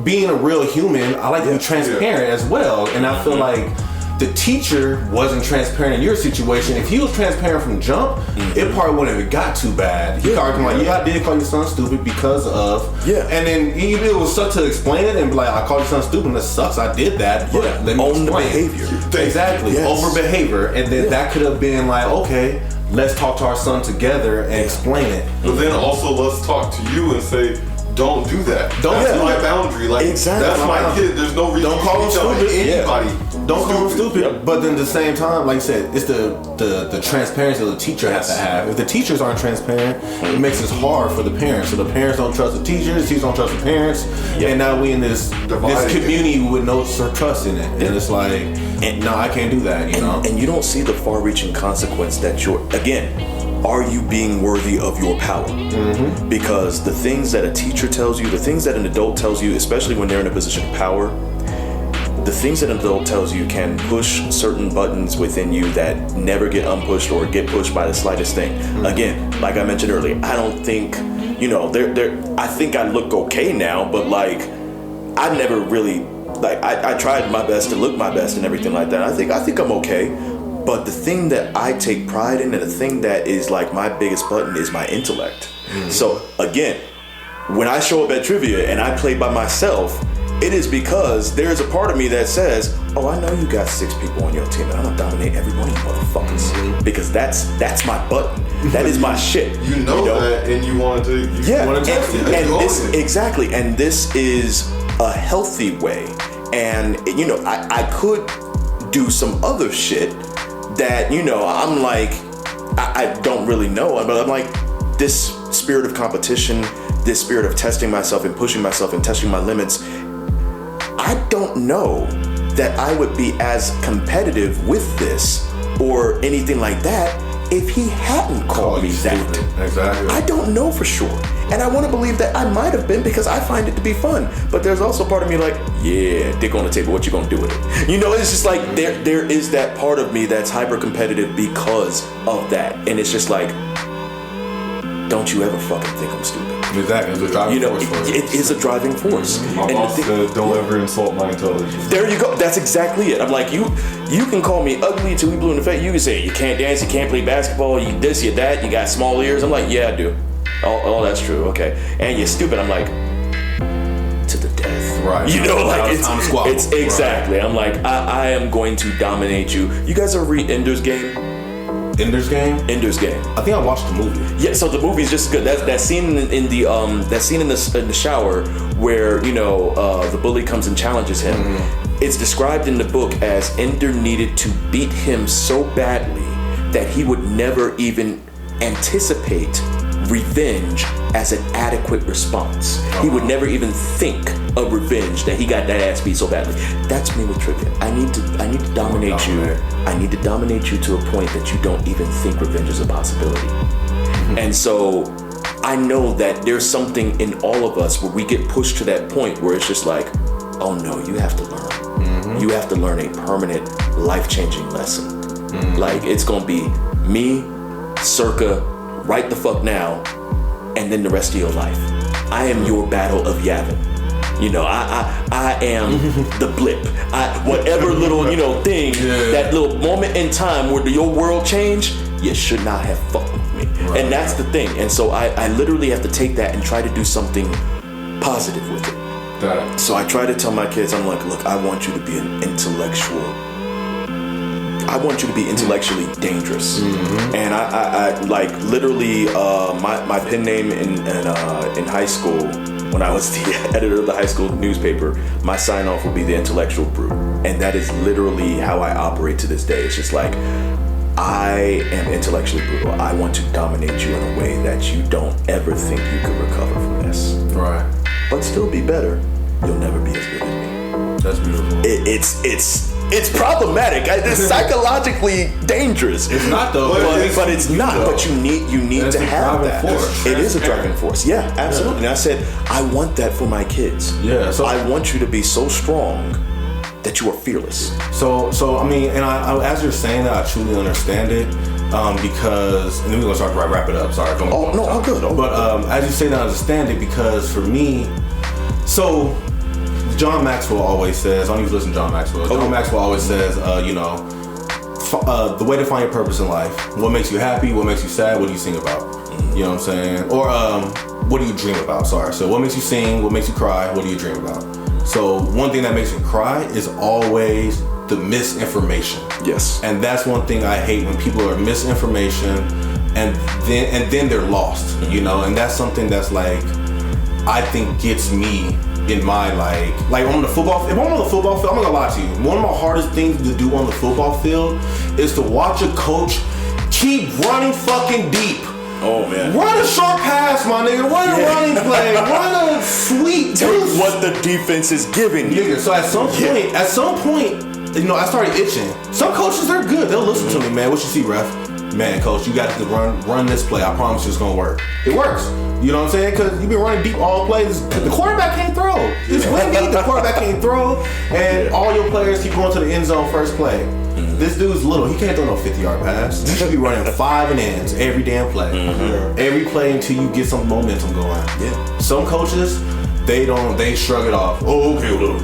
Being a real human, I like to be transparent as well. And I feel like the teacher wasn't transparent in your situation. If he was transparent from jump, it probably wouldn't have got too bad. He probably come like, I did call your son stupid because of. Yeah. And then it was such to explain it and be like, I called your son stupid and it sucks, I did that. But let me own the behavior. Exactly. Yes. Over behavior. And then that could have been like, okay, let's talk to our son together and explain it. But then also let's talk to you and say, don't do that. That's my boundary. Like, exactly. That's my kid. There's no reason to call him stupid. Anybody. Don't call him stupid. But then at the same time, like I said, it's the transparency the teacher has to have. If the teachers aren't transparent, it makes it hard for the parents. So the parents don't trust the teachers don't trust the parents. And now we in this community with no trust in it. And it's like, no, I can't do that, And you don't see the far-reaching consequence that are you being worthy of your power? Mm-hmm. Because the things that a teacher tells you, the things that an adult tells you, especially when they're in a position of power, the things that an adult tells you can push certain buttons within you that never get unpushed or get pushed by the slightest thing. Mm-hmm. Again, like I mentioned earlier, I don't think, I think I look okay now, but like, I never really, like, I tried my best to look my best and everything like that. I think I'm okay. But the thing that I take pride in and the thing that is like my biggest button is my intellect. Mm-hmm. So again, when I show up at trivia and I play by myself, it is because there's a part of me that says, oh, I know you got 6 people on your team and I'm gonna dominate every one of you motherfuckers. Mm-hmm. Because that's my button. That is my shit. You know that and you want to test it. Exactly. And this is a healthy way. And I could do some other shit that, I'm like, I don't really know, but I'm like, this spirit of competition, this spirit of testing myself and pushing myself and testing my limits, I don't know that I would be as competitive with this or anything like that if he hadn't called me that. Exactly. I don't know for sure. And I want to believe that I might have been because I find it to be fun. But there's also part of me like, yeah, dick on the table, what you gonna do with it? It's just like there is that part of me that's hyper competitive because of that. And it's just like, don't you ever fucking think I'm stupid. Exactly, it's a driving force. It is a driving force. My boss said, don't ever insult my intelligence. There you go. That's exactly it. I'm like, you can call me ugly till we blue in the face. You can say you can't dance, you can't play basketball, you this, you that, you got small ears. I'm like, yeah, I do. Oh, that's true. Okay. And you're stupid. I'm like, to the death. Right. It's exactly. Right. I'm like, I am going to dominate you. You guys ever read Ender's Game? Ender's Game? Ender's Game. I think I watched the movie. Yeah, so the movie's just good. That scene in the shower where the bully comes and challenges him. Mm-hmm. It's described in the book as Ender needed to beat him so badly that he would never even anticipate revenge as an adequate response. Uh-huh. He would never even think of revenge that he got that ass beat so badly. That's me with trivia. I need to dominate you. I need to dominate you to a point that you don't even think revenge is a possibility. And so I know that there's something in all of us where we get pushed to that point where it's just like, oh no, you have to learn. You have to learn a permanent, life-changing lesson. Like, it's gonna be me, circa, right the fuck now, and then the rest of your life. I am your battle of Yavin. You know, I am the blip. Whatever little, thing, that little moment in time where your world changed, you should not have fucked with me. Right. And that's the thing. And so I literally have to take that and try to do something positive with it. So I try to tell my kids, I'm like, look, I want you to be an intellectual. I want you to be intellectually dangerous. And I like literally my pen name in high school, when I was the editor of the high school newspaper, my sign off would be the intellectual brute. And that is literally how I operate to this day. It's just like, I am intellectually brutal. I want to dominate you in a way that you don't ever think you could recover from this. Right. But still be better. You'll never be as good as me. That's beautiful. It's problematic. It's psychologically dangerous. It's not though. But it's not. Though. But you need to have that. Force. It is a driving force. Yeah, absolutely. And I said, I want that for my kids. Yeah. So I want you to be so strong that you are fearless. So I mean, and I as you're saying that, I truly understand it. Because, and then we're gonna start to wrap it up. Sorry. I'm good. But as you say that, I understand it because for me, so John Maxwell always says, I don't even listen to John Maxwell. John Maxwell always says, the way to find your purpose in life. What makes you happy? What makes you sad? What do you sing about? You know what I'm saying? Or what do you dream about? Sorry. So what makes you sing? What makes you cry? What do you dream about? So one thing that makes me cry is always the misinformation. Yes. And that's one thing I hate, when people are misinformation and then they're lost, and that's something that's like, I think gets me in my like on the football. If I'm on the football field, I'm not gonna lie to you. One of my hardest things to do on the football field is to watch a coach keep running fucking deep. Oh man. Run a short pass, my nigga. Run a running play. Run a sweet deuce. What the defense is giving you. Nigga, so at some point, I started itching. Some coaches, they're good. They'll listen to me, man. What you see, ref? Man, coach, you got to run this play. I promise you it's gonna work. It works. You know what I'm saying? Because you've been running deep all plays. The quarterback can't throw. It's windy. The quarterback can't throw, and all your players keep going to the end zone first play. This dude's little. He can't throw no 50-yard pass. You should be running 5 and ends every damn play. Every play until you get some momentum going. Yeah. Some coaches, they shrug it off. Oh, okay, little.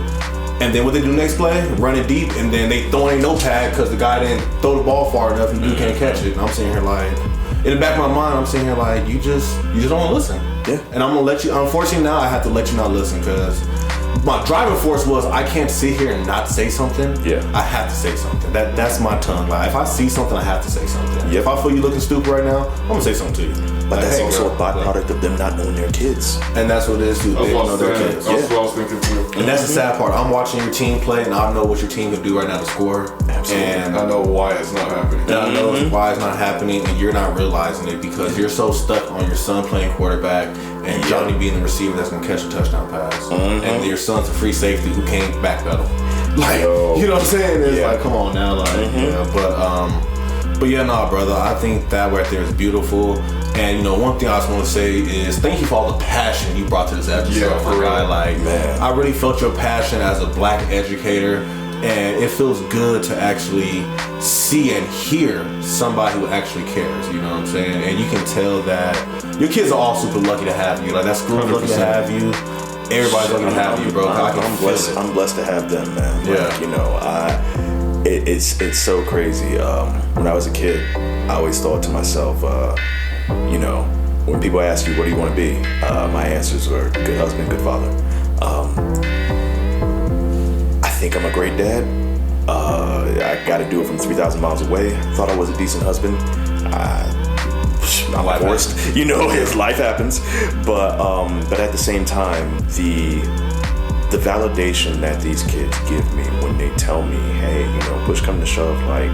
And then what they do next play, running deep, and then they throwing no pad because the guy didn't throw the ball far enough and the dude can't catch it. And I'm sitting here like, in the back of my mind, I'm sitting here like, you just don't want to listen. Yeah. And I'm gonna let you. Unfortunately, now I have to let you not listen because my driving force was I can't sit here and not say something. Yeah. I have to say something. That's my tongue. Like if I see something, I have to say something. Yep. If I feel you looking stupid right now, I'm gonna say something to you. But that's hey, also girl, a byproduct of them not knowing their kids. And that's what it is too. They don't know their kids. That's what I was thinking too. And that's the sad part. I'm watching your team play, and I know what your team can do right now to score. Absolutely. And I know why it's not happening. And I know why it's not happening, and you're not realizing it because you're so stuck on your son playing quarterback and Johnny being the receiver that's gonna catch a touchdown pass, and your son's a free safety who can't backpedal. Like, you know what I'm saying? It's like, come on now, like, but yeah, nah, brother. I think that right there is beautiful. And one thing I just want to say is thank you for all the passion you brought to this episode. Yeah, for real. Like, man, I really felt your passion as a black educator. And it feels good to actually see and hear somebody who actually cares, you know what I'm saying? And you can tell that your kids are all super lucky to have you. Like, that school's lucky to have you. Everybody's lucky to have you, bro. I'm blessed. I'm blessed to have them, man. Yeah. Like, it's so crazy. When I was a kid, I always thought to myself, when people ask you, what do you want to be? My answers were good husband, good father. I think I'm a great dad. I got to do it from 3,000 miles away. Thought I was a decent husband. I'm forced. His life happens. But at the same time, the validation that these kids give me when they tell me, hey, push come to shove, like,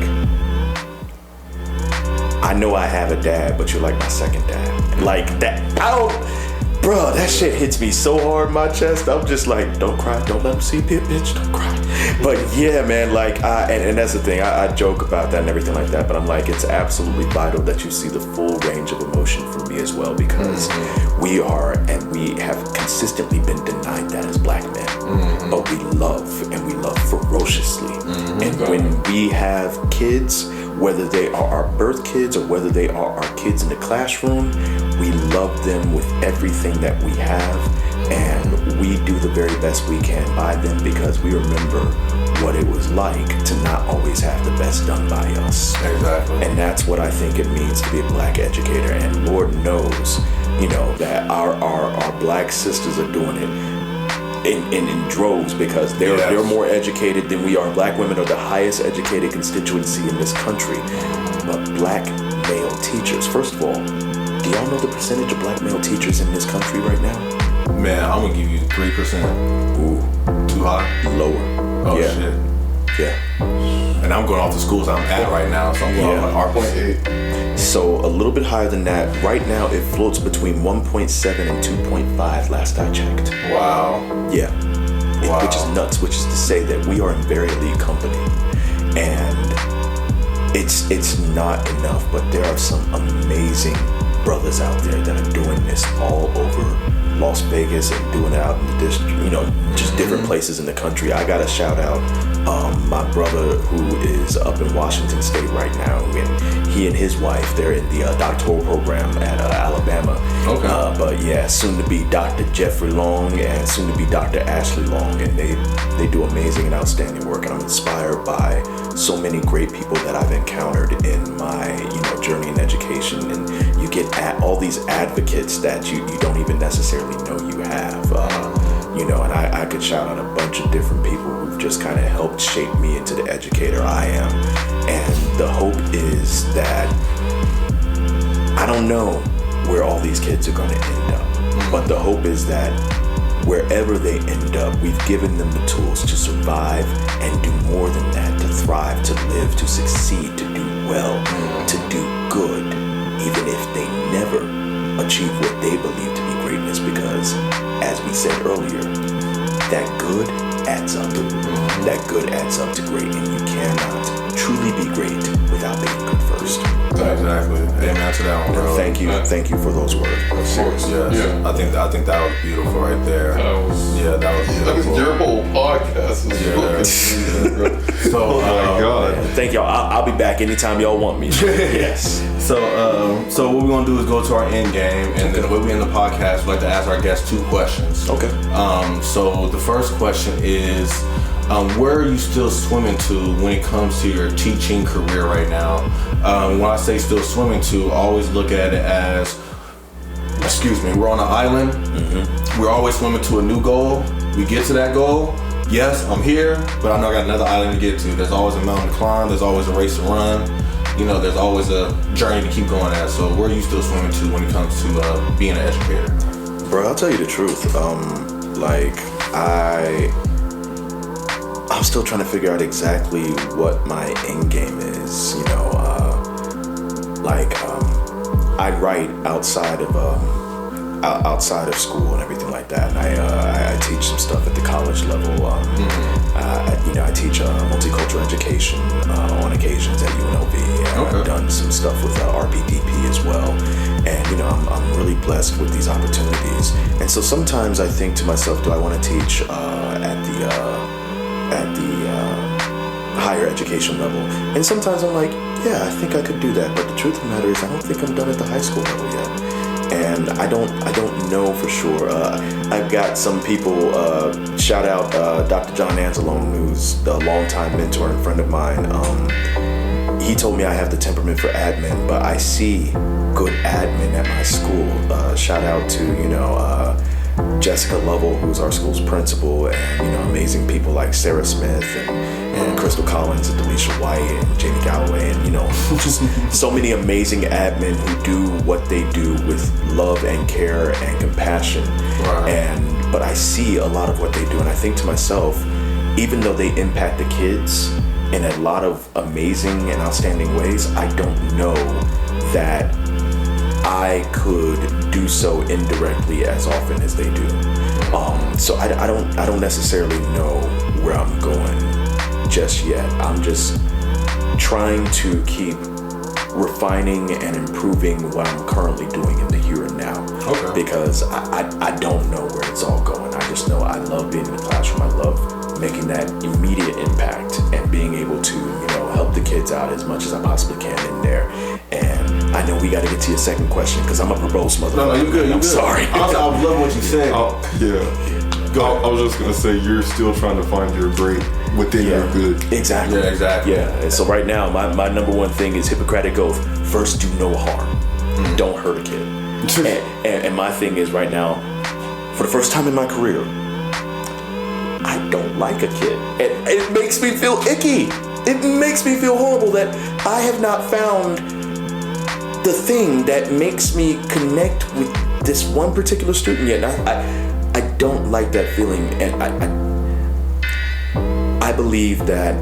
I know I have a dad, but you're like my second dad. Like that. bro, that shit hits me so hard in my chest. I'm just like, don't cry, don't let them see it, bitch, don't cry. But yeah, man, like, and that's the thing, I joke about that and everything like that, but I'm like, it's absolutely vital that you see the full range of emotion from me as well, because we have consistently been denied that as black men, but we love, and we love ferociously. And when we have kids, whether they are our birth kids or whether they are our kids in the classroom, we love them with everything that we have, and we do the very best we can by them, because we remember what it was like to not always have the best done by us. Exactly. And that's what I think it means to be a black educator. And Lord knows, you know, that our black sisters are doing it in droves, because they're more educated than we are. Black women are the highest educated constituency in this country. But black male teachers, first of all, do y'all know the percentage of black male teachers in this country right now? Man, I'm gonna give you 3%. Ooh. Too high? Lower. Oh Yeah. shit. Yeah. And I'm going off the schools I'm at right now, so I'm going off like R.8. So a little bit higher than that. Right now it floats between 1.7 and 2.5 last I checked. Wow. Yeah. Wow. Which is nuts, which is to say that we are in very elite company. And it's not enough, but there are some amazing brothers out there that are doing this all over Las Vegas and doing it out in the district, you know, just different places in the country. I gotta shout out my brother who is up in Washington State right now, and he and his wife, they're in the doctoral program at Alabama. Okay. But yeah, soon to be Dr. Jeffrey Long and soon to be Dr. Ashley Long, and they do amazing and outstanding work, and I'm inspired by so many great people that I've encountered in my, you know, journey in education. And you get all these advocates that you don't even necessarily know you have, you know, and I could shout out a bunch of different people who've just kind of helped shape me into the educator I am. And the hope is that I don't know where all these kids are going to end up, but the hope is that wherever they end up, we've given them the tools to survive and do more than that, to thrive, to live, to succeed, to do well, to do good, even if they never achieve what they believe to be greatness, because as we said earlier, that good adds up. That good adds up to great, and you cannot truly be great without being good first. Exactly. Amen to that one, bro. Thank you for those words. Of course. Yes. Yeah. I think that was beautiful right there. That was beautiful. your whole podcast is So, oh my God. Thank y'all. I'll be back anytime y'all want me. Yes. So what we're gonna do is go to our end game, and then the way we end the podcast, we like to ask our guests 2 questions. Okay. So the first question is, where are you still swimming to when it comes to your teaching career right now? When I say still swimming to, always look at it as, we're on an island. Mm-hmm. We're always swimming to a new goal. We get to that goal. Yes, I'm here, but I know I got another island to get to. There's always a mountain to climb. There's always a race to run. You know, there's always a journey to keep going at. So where are you still swimming to when it comes to being an educator? Bro, I'll tell you the truth. I'm still trying to figure out exactly what my end game is. You know, I write outside of school and everything like that. And I teach some stuff at the college level. I teach multicultural education on occasions at UNLV. Okay. I've done some stuff with RBDP as well. And you know, I'm really blessed with these opportunities. And so sometimes I think to myself, do I want to teach at the higher education level? And sometimes I'm like, yeah, I think I could do that. But the truth of the matter is, I don't think I'm done at the high school level yet. And I don't know for sure. I've got some people, shout out Dr. John Anzalone, who's a longtime mentor and friend of mine. He told me I have the temperament for admin, but I see good admin at my school. Shout out to, Jessica Lovell, who's our school's principal, and, amazing people like Sarah Smith and Crystal Collins and Delisha White and Jamie Galloway, and, just so many amazing admin who do what they do with love and care and compassion. Right. But I see a lot of what they do, and I think to myself, even though they impact the kids in a lot of amazing and outstanding ways, I don't know that I could do so indirectly as often as they do. So I don't necessarily know where I'm going just yet. I'm just trying to keep refining and improving what I'm currently doing in the here and now. Okay. Because I don't know where it's all going. I just know I love being in the classroom. I love making that immediate impact and being able to, help the kids out as much as I possibly can in there. And I know we got to get to your second question because I'm a verbose motherfucker. No, you're good. I'm sorry. I love what you said. I was just gonna say you're still trying to find your great within your good. Exactly. Yeah, exactly. Yeah. And so right now, my number one thing is Hippocratic Oath. First, do no harm. Don't hurt a kid. and my thing is right now, for the first time in my career, I don't like a kid. And it makes me feel icky. It makes me feel horrible that I have not found the thing that makes me connect with this one particular student yet. And I don't like that feeling. And I believe that,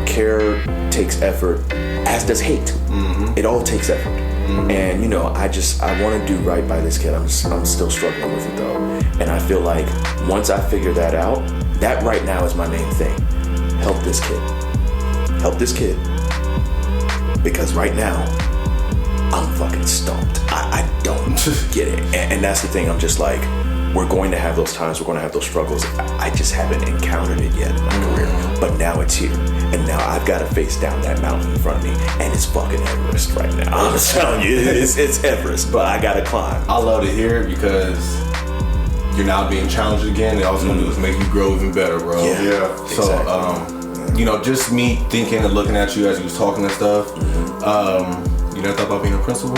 care takes effort, as does hate. It all takes effort. And, I want to do right by this kid. I'm still struggling with it though. And I feel like once I figure that out, that right now is my main thing. Help this kid. Help this kid. Because right now, I'm fucking stumped. I don't get it. And that's the thing. I'm just like, we're going to have those times. We're going to have those struggles. I just haven't encountered it yet in my career. But now it's here. And now I've got to face down that mountain in front of me. And it's fucking Everest right now. I'm telling you, it's Everest. But I got to climb. I love to hear it because you're now being challenged again. And all it's going to do is make you grow even better, bro. Yeah. So, exactly. Just me thinking and looking at you as you was talking and stuff, you never thought about being a principal?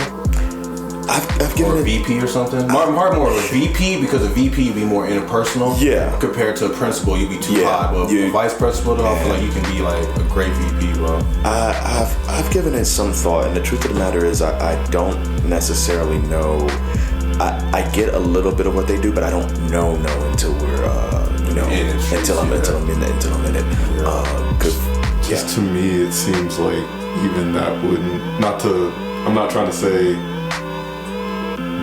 I've given or a VP or something. More of a VP because a VP you'd be more interpersonal. Yeah. Compared to a principal, you'd be too high. But a vice principal, though, I feel like you can be like a great VP, bro. I've given it some thought, and the truth of the matter is, I don't necessarily know. I get a little bit of what they do, but I don't know until we're until I'm in it. Just to me, it seems like even that wouldn't. I'm not trying to say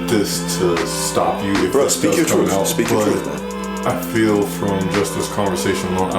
this to stop you if bro, this speak does your come truth. out, Speak your but truth, man. I feel from just this conversation alone,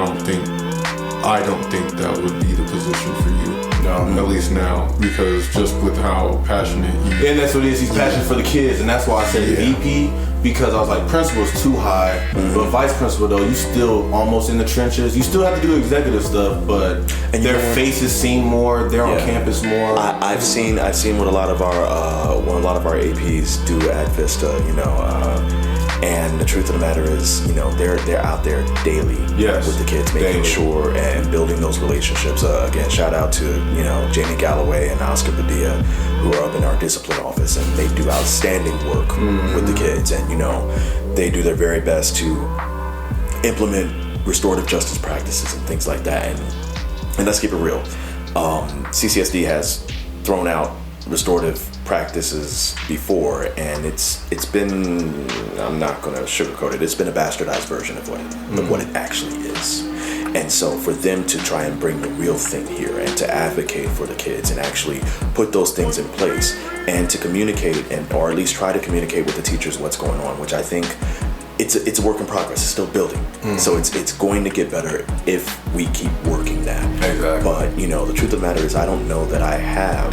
I don't think that would be the position for you. No. At least now, because just with how passionate you. And that's what it is. He's passionate for the kids, and that's why I said VP. Because I was like, principal's too high, but vice principal though, you still almost in the trenches. You still have to do executive stuff, but their faces seen more. They're on campus more. I've seen what a lot of our APs do at Vista, and the truth of the matter is, they're out there daily with the kids, making sure and building those relationships. Again, shout out to Jamie Galloway and Oscar Padilla, who are up in our discipline office, and they do outstanding work with the kids, and they do their very best to implement restorative justice practices and things like that. And let's keep it real. CCSD has thrown out restorative practices before, and it's been, I'm not going to sugarcoat it, it's been a bastardized version of what it actually is. And so for them to try and bring the real thing here and to advocate for the kids and actually put those things in place and to communicate or at least try to communicate with the teachers what's going on, which I think it's a work in progress. It's still building. So it's going to get better if we keep working that. Exactly. But the truth of the matter is, I don't know that I have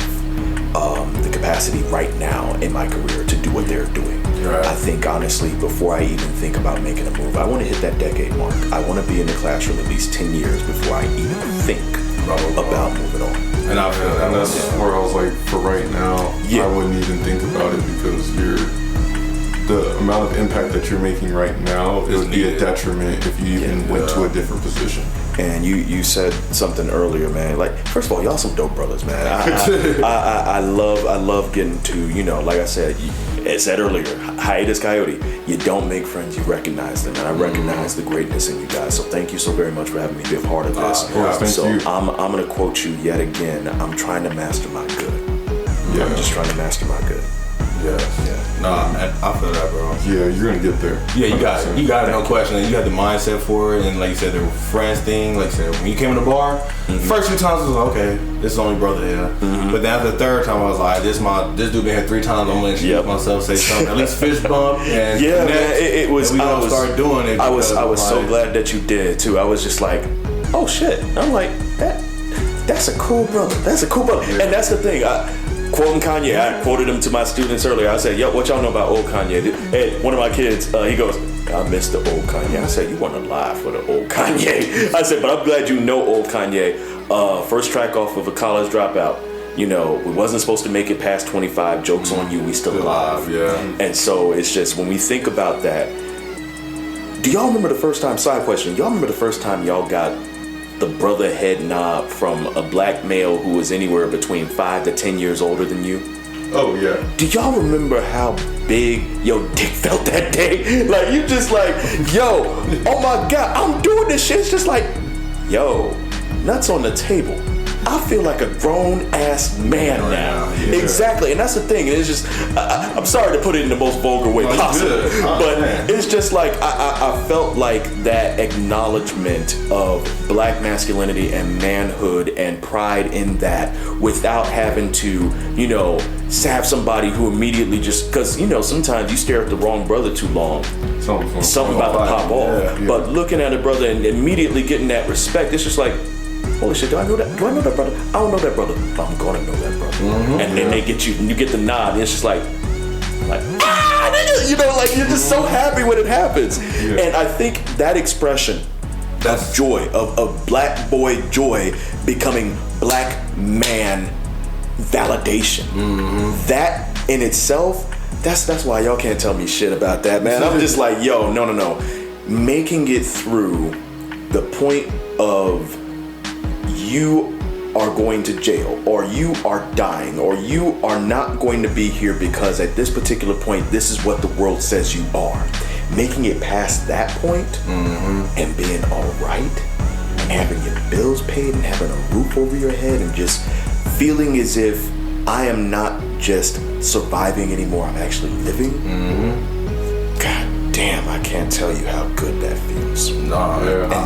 the capacity right now in my career to do what they're doing. Right. I think honestly, before I even think about making a move, I want to hit that decade mark. I want to be in the classroom at least 10 years before I even think about moving on. And I feel that. And that's where I was like, for right now, I wouldn't even think about it because the amount of impact that you're making right now would be a detriment if you even went to a different position. And you said something earlier, man. Like, first of all, y'all some dope brothers, man. I love getting to, like I said, I said earlier, hiatus coyote. You don't make friends, you recognize them, and I recognize the greatness in you guys. So thank you so very much for having me be a part of this. Thank you. I'm gonna quote you yet again. I'm trying to master my good. Yeah. I'm just trying to master my good. Yeah. Nah, I feel that, bro. Yeah, you're gonna get there. Yeah, you got it. You got it, no question. And you had the mindset for it, and like you said, the friends thing. Like you said, when you came to the bar, first few times I was like, okay, this is only brother here. But then after the third time, I was like, this dude been here 3 times. I'm gonna introduce myself, say something, at least fist bump, and yeah, connect, man. It was. And we I gonna was start doing it. I was so glad that you did too. I was just like, oh shit. I'm like that's a cool brother. That's a cool brother. And that's the thing. Quoting Kanye, I quoted him to my students earlier. I said, yo, what y'all know about old Kanye? And one of my kids, he goes, I miss the old Kanye. I said, you want to lie for the old Kanye. I said, but I'm glad you know old Kanye. First track off of A College Dropout. You know, we wasn't supposed to make it past 25. Joke's on you, we still alive. Yeah. And so it's just, when we think about that, do y'all remember the first time, side question, y'all remember the first time y'all got the brother head nod from a black male who was anywhere between 5 to 10 years older than you? Oh yeah. Do y'all remember how big your dick felt that day? Like, you just like, yo, oh my God, I'm doing this shit. It's just like, yo, nuts on the table. I feel like a grown-ass man now. Yeah. Exactly, and that's the thing. It's just, I'm sorry to put it in the most vulgar way possible, but it's just like, I felt like that acknowledgement of black masculinity and manhood and pride in that without having to, you know, have somebody who immediately just, because, you know, sometimes you stare at the wrong brother too long, something about to pop off. Yeah. But looking at a brother and immediately getting that respect, it's just like, holy shit, do I know that brother? I don't know that brother, but I'm gonna know that brother. And then they get you, and you get the nod, and it's just like, you know, like, you're just so happy when it happens. Yeah. And I think that expression, that's joy, of black boy joy becoming black man validation. That in itself, that's why y'all can't tell me shit about that, man. I'm just like, yo, no. Making it through the point of you are going to jail, or you are dying, or you are not going to be here because at this particular point, this is what the world says you are. Making it past that point and being all right and having your bills paid and having a roof over your head and just feeling as if I am not just surviving anymore, I'm actually living. God damn, I can't tell you how good that feels. And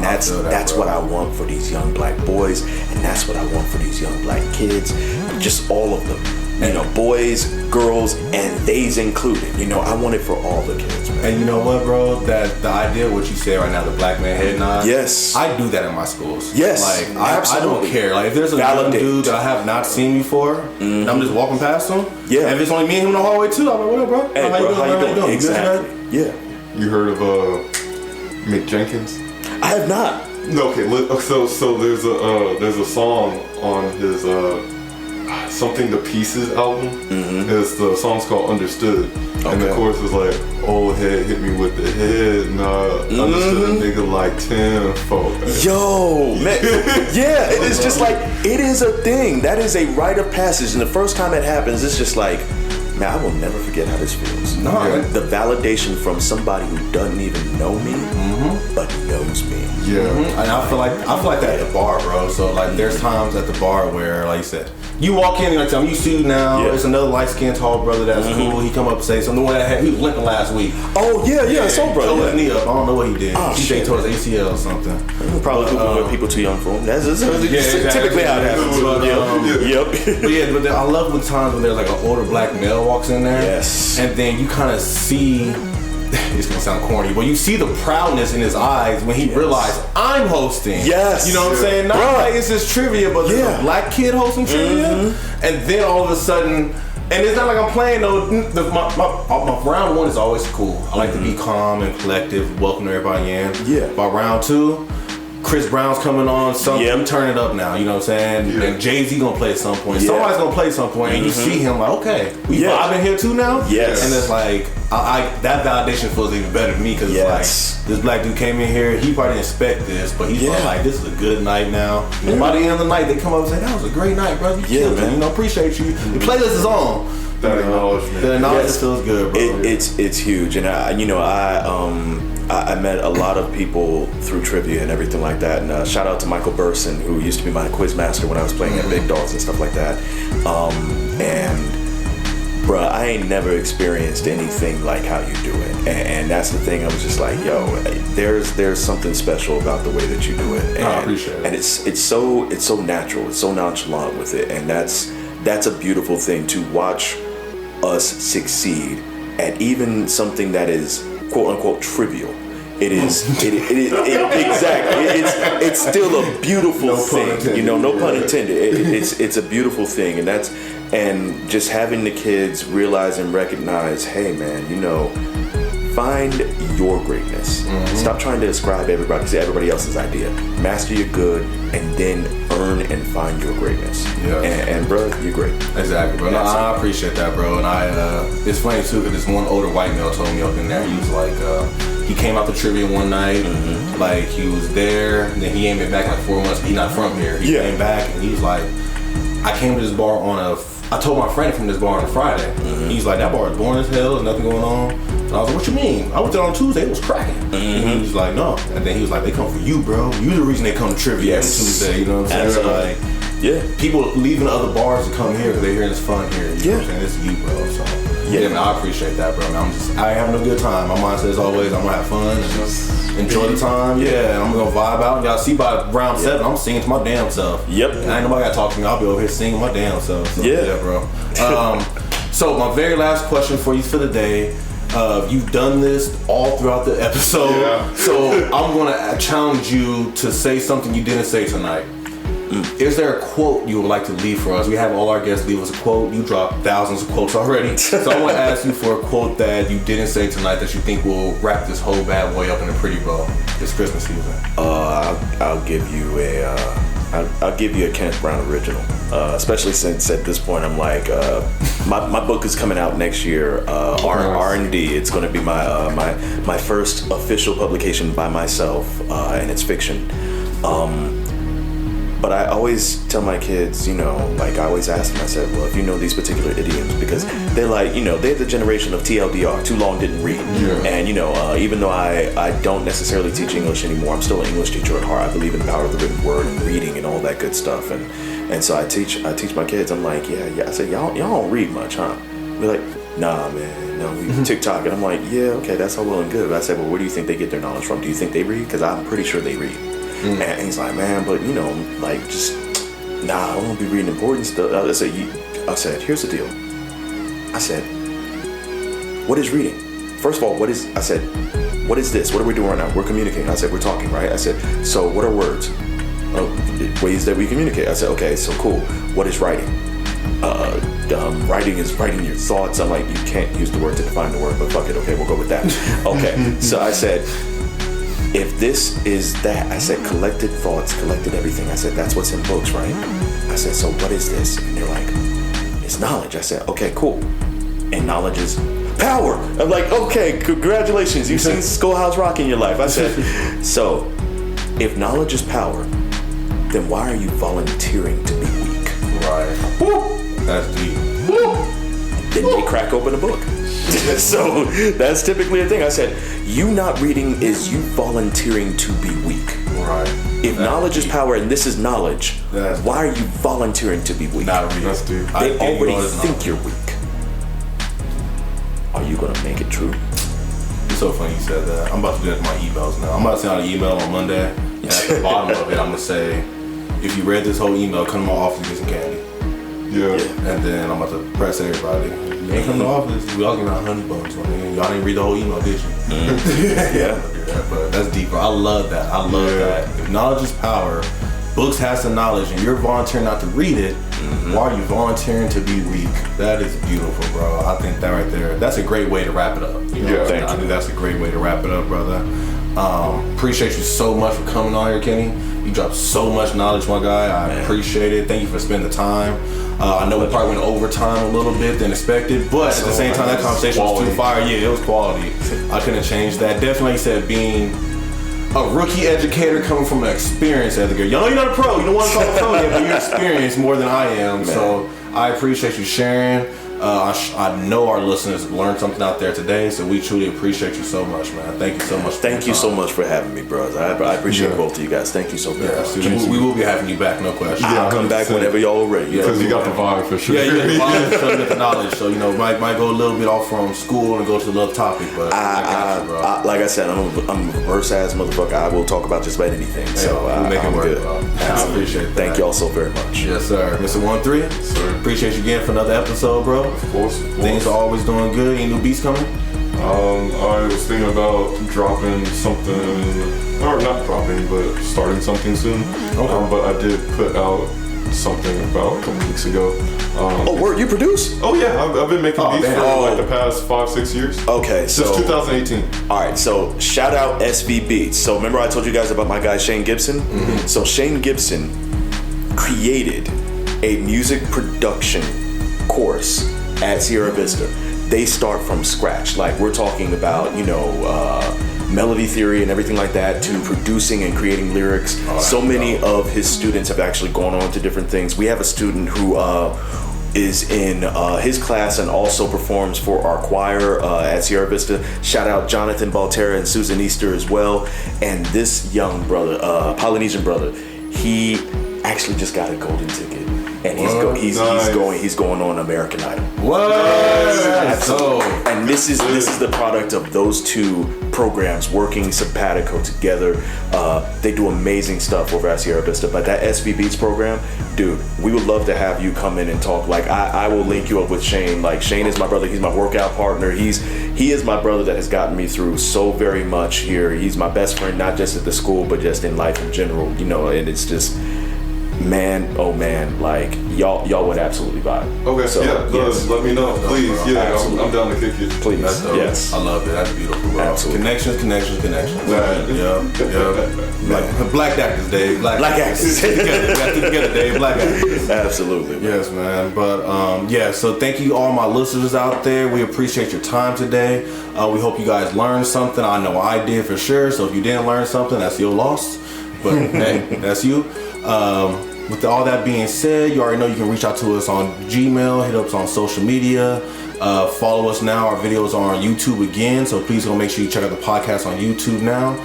that's what I want for these young black boys, and that's what I want for these young black kids, just all of them. You know, boys, girls, and theys included. You know, I want it for all the kids, man. And you know what, bro? That the idea of what you say right now, the black man head nod. Yes. I do that in my schools. Yes. Like, I don't care. Like, if there's a young dude that I have not seen before, and I'm just walking past him, and if it's only me and him in the hallway too, I'm like, what up, bro? Hey, bro, how you doing? Exactly. Yeah. You heard of Mick Jenkins? I have not. No, okay. So there's a song on his Something to Pieces album. The song's called Understood. And the chorus is like, old head hit me with the head, understood a nigga like 10 folk. Yo, man. Yeah, it is just like, it is a thing. That is a rite of passage. And the first time it happens, it's just like, man, I will never forget how this feels. The validation from somebody who doesn't even know me, but knows me. And I feel like that at the bar, bro. So like, there's times at the bar where, like you said, you walk in and like, I'm used to now. There's another light-skinned tall brother that's cool. He come up and say something. He was limping last week. Oh yeah, I saw brother. Tore his knee up. I don't know what he did. He tore his ACL or something. Probably hooping with people too young for him. That's typically how it happens. But I love the times when there's like an older black male walks in there. Yes. And then you kind of see, it's gonna sound corny, but you see the proudness in his eyes when he realized I'm hosting. Yes. You know what I'm saying? Not like it's just trivia, but there's a black kid hosting trivia. And then all of a sudden, and it's not like I'm playing though. My round one is always cool. I like to be calm and collective, welcome everybody in. By round two, Chris Brown's coming on, I'm turning it up now, you know what I'm saying? And Jay-Z gonna play at some point. Somebody's gonna play at some point, and you see him like, okay, we vibing here too now? Yes. And it's like, that validation feels even better to me, because it's like, this black dude came in here, he probably didn't expect this, but he's like, this is a good night now. And by the end of the night, they come up and say, that was a great night, brother. You killed it, you know, appreciate you. The playlist is on. That acknowledgement. The acknowledgement feels good, bro. It's huge, and I met a lot of people through trivia and everything like that. And shout out to Michael Burson, who used to be my quiz master when I was playing at Big Dogs and stuff like that. And bruh, I ain't never experienced anything like how you do it. And that's the thing. I was just like, yo, there's something special about the way that you do it. And, I appreciate it. And it's so natural. It's so nonchalant with it. And that's a beautiful thing to watch us succeed at even something that is quote unquote trivial. It is exactly. It's still a beautiful thing. You know, no pun intended. It's a beautiful thing, and just having the kids realize and recognize, hey man, you know, find your greatness. Stop trying to ascribe everybody else's idea. Master your good, and then earn and find your greatness. Yeah. And bro, you're great. Exactly, bro. No, I appreciate that, bro. And it's funny too, because this one older white male told me up in there, he was like, he came out to trivia one night, like he was there, and then he ain't been back in like 4 months. He's not from here. He came back, and he was like, I came to this bar I told my friend from this bar on a Friday. He's like, that bar is boring as hell. There's nothing going on. And I was like, what you mean? I went there on Tuesday. It was cracking. And he was like, no. And then he was like, they come for you, bro. You the reason they come to trivia every Tuesday. You know what I'm saying? Like, people leaving other bars to come here because they hear this fun here. You know what I'm saying? This is you, bro. So man, I appreciate that, bro. Man, I ain't having a good time. My mindset is always, I'm gonna have fun and just enjoy the time. Yeah, I'm gonna vibe out. Y'all see by round 7, I'm singing to my damn self. Yep. And ain't nobody gotta talk to me. I'll be over here singing my damn self. So, yeah, bro. So my very last question for you for the day. You've done this all throughout the episode. So I'm gonna challenge you to say something you didn't say tonight. Is there a quote you would like to leave for us? We have all our guests leave us a quote. You dropped thousands of quotes already. So I want to ask you for a quote that you didn't say tonight that you think will wrap this whole bad boy up in a pretty bow this Christmas season. I'll give you a Kenneth Brown original. Especially since at this point I'm like, my book is coming out next year. R&D. It's going to be my first official publication by myself, and it's fiction. But I always tell my kids, you know, like I always ask them, I said, well, if you know these particular idioms, because they're like, you know, they're the generation of TLDR, too long didn't read. And, you know, even though I don't necessarily teach English anymore, I'm still an English teacher at heart. I believe in the power of the written word and reading and all that good stuff. And so I teach my kids, I'm like, yeah. I said, y'all don't read much, huh? They're like, nah, man, no, we TikTok. And I'm like, yeah, okay, that's all well and good. But I said, well, where do you think they get their knowledge from? Do you think they read? Because I'm pretty sure they read. And he's like, man, but you know, like, just I won't be reading important stuff. I said, here's the deal. I said, what is reading? First of all, what is this? What are we doing right now? We're communicating. I said, we're talking, right? I said, so what are words? Ways that we communicate. I said, okay, so cool. What is writing? Writing is writing your thoughts. I'm like, you can't use the word to define the word, but fuck it. Okay, we'll go with that. Okay, so I said, if this is that, I said, collected thoughts, collected everything. I said, that's what's in books, right? I said, so what is this? And they're like, it's knowledge. I said, okay, cool. And knowledge is power. I'm like, okay, congratulations. You've seen Schoolhouse Rock in your life. I said, so if knowledge is power, then why are you volunteering to be weak? Right. Woo! That's deep. Woo! Then they crack open a book. So that's typically a thing. I said, you not reading is you volunteering to be weak. Right. If knowledge is power and this is knowledge, why are you volunteering to be weak? Not reading. That's deep. They already think you're weak. Are you gonna make it true? It's so funny you said that. I'm about to do that to my emails now. I'm about to send out an email on Monday, and at the bottom of it, I'm gonna say, if you read this whole email, come to my office and get some candy. Yeah. And then I'm about to press everybody. You ain't come to the office. We all getting our honey buns. Y'all didn't read the whole email, did you? Yeah. But that's deep, bro. I love that. I love that. If knowledge is power, books has the knowledge, and you're volunteering not to read it. Why are you volunteering to be weak? That is beautiful, bro. I think that right there, that's a great way to wrap it up. You know? I think that's a great way to wrap it up, brother. Appreciate you so much for coming on here, Kenny. You dropped so much knowledge, my guy. I appreciate it. Thank you for spending the time. I know we probably went over time a little bit than expected, but at the same time, that conversation was too fire. Yeah, it was quality. I couldn't change that. Definitely, like you said, being a rookie educator coming from an experienced educator. You know, you're not a pro. You don't want to call a pro yet, but you're experienced more than I am. Man. So I appreciate you sharing. I know our listeners learned something out there today, so we truly appreciate you so much, man. Thank you so much. Thank you so much for having me, bros. I appreciate both of you guys. Thank you so very much. We will be having you back, no question. I'll come back whenever y'all are ready. Because you got the vibe for sure. Yeah, you got the vibe, you got the knowledge. So, you know, might go a little bit off from school and go to another topic, but I got you, bro. Like I said, I'm a reverse ass motherfucker. I will talk about just about anything. So we make it work, good. bro. I appreciate that. Thank y'all so very much. Yes, sir. Mr. 1-3, Sir. appreciate you again for another episode, bro. Of course. Things are always doing good. Any new beats coming? I was thinking about dropping something, or not dropping, but starting something soon. Okay. But I did put out something about a couple weeks ago. Word, you produce? Oh yeah, I've been making beats man. for like the past 5-6 years. Okay, Since so 2018. all right, so shout out SV Beats. So remember I told you guys about my guy Shane Gibson? Mm-hmm. So Shane Gibson created a music production course at Sierra Vista. They start from scratch. Like we're talking about, melody theory and everything like that to producing and creating lyrics. So many of his students have actually gone on to different things. We have a student who is in his class and also performs for our choir at Sierra Vista. Shout out Jonathan Baltera and Susan Easter as well. And this young brother, Polynesian brother, he actually just got a golden ticket. And he's going on American Idol. What? Absolutely. And this is the product of those two programs working simpatico together. They do amazing stuff over at Sierra Vista. But that SV Beats program, dude, we would love to have you come in and talk. Like I will link you up with Shane. Like Shane is my brother. He's my workout partner. He is my brother that has gotten me through so very much here. He's my best friend, not just at the school, but just in life in general. And it's just. Man, oh man, like y'all would absolutely vibe. Okay, so yes. Let me know, please. Yeah, I'm down to kick it. Please, yes. I love it. That's beautiful, bro. Absolutely. Connections. Man. Yeah. Black actors, Dave. Black actors. together, Dave. Black actors. Absolutely. Yes, man. But so thank you all my listeners out there. We appreciate your time today. We hope you guys learned something. I know I did for sure. So if you didn't learn something, that's your loss. But hey, that's you. With all that being said, you already know you can reach out to us on Gmail, hit us on social media, follow us now. Our videos are on YouTube again, so please go make sure you check out the podcast on YouTube now.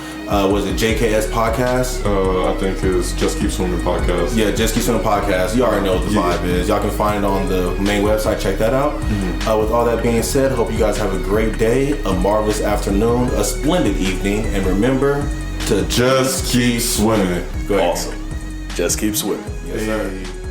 Was it JKS Podcast? I think it's Just Keep Swimming Podcast. Yeah, Just Keep Swimming Podcast. You already know what the vibe is. Y'all can find it on the main website. Check that out. With all that being said, hope you guys have a great day, a marvelous afternoon, a splendid evening, and remember to just keep swimming. Go ahead. Awesome. Just keep swimming. Yes, sir.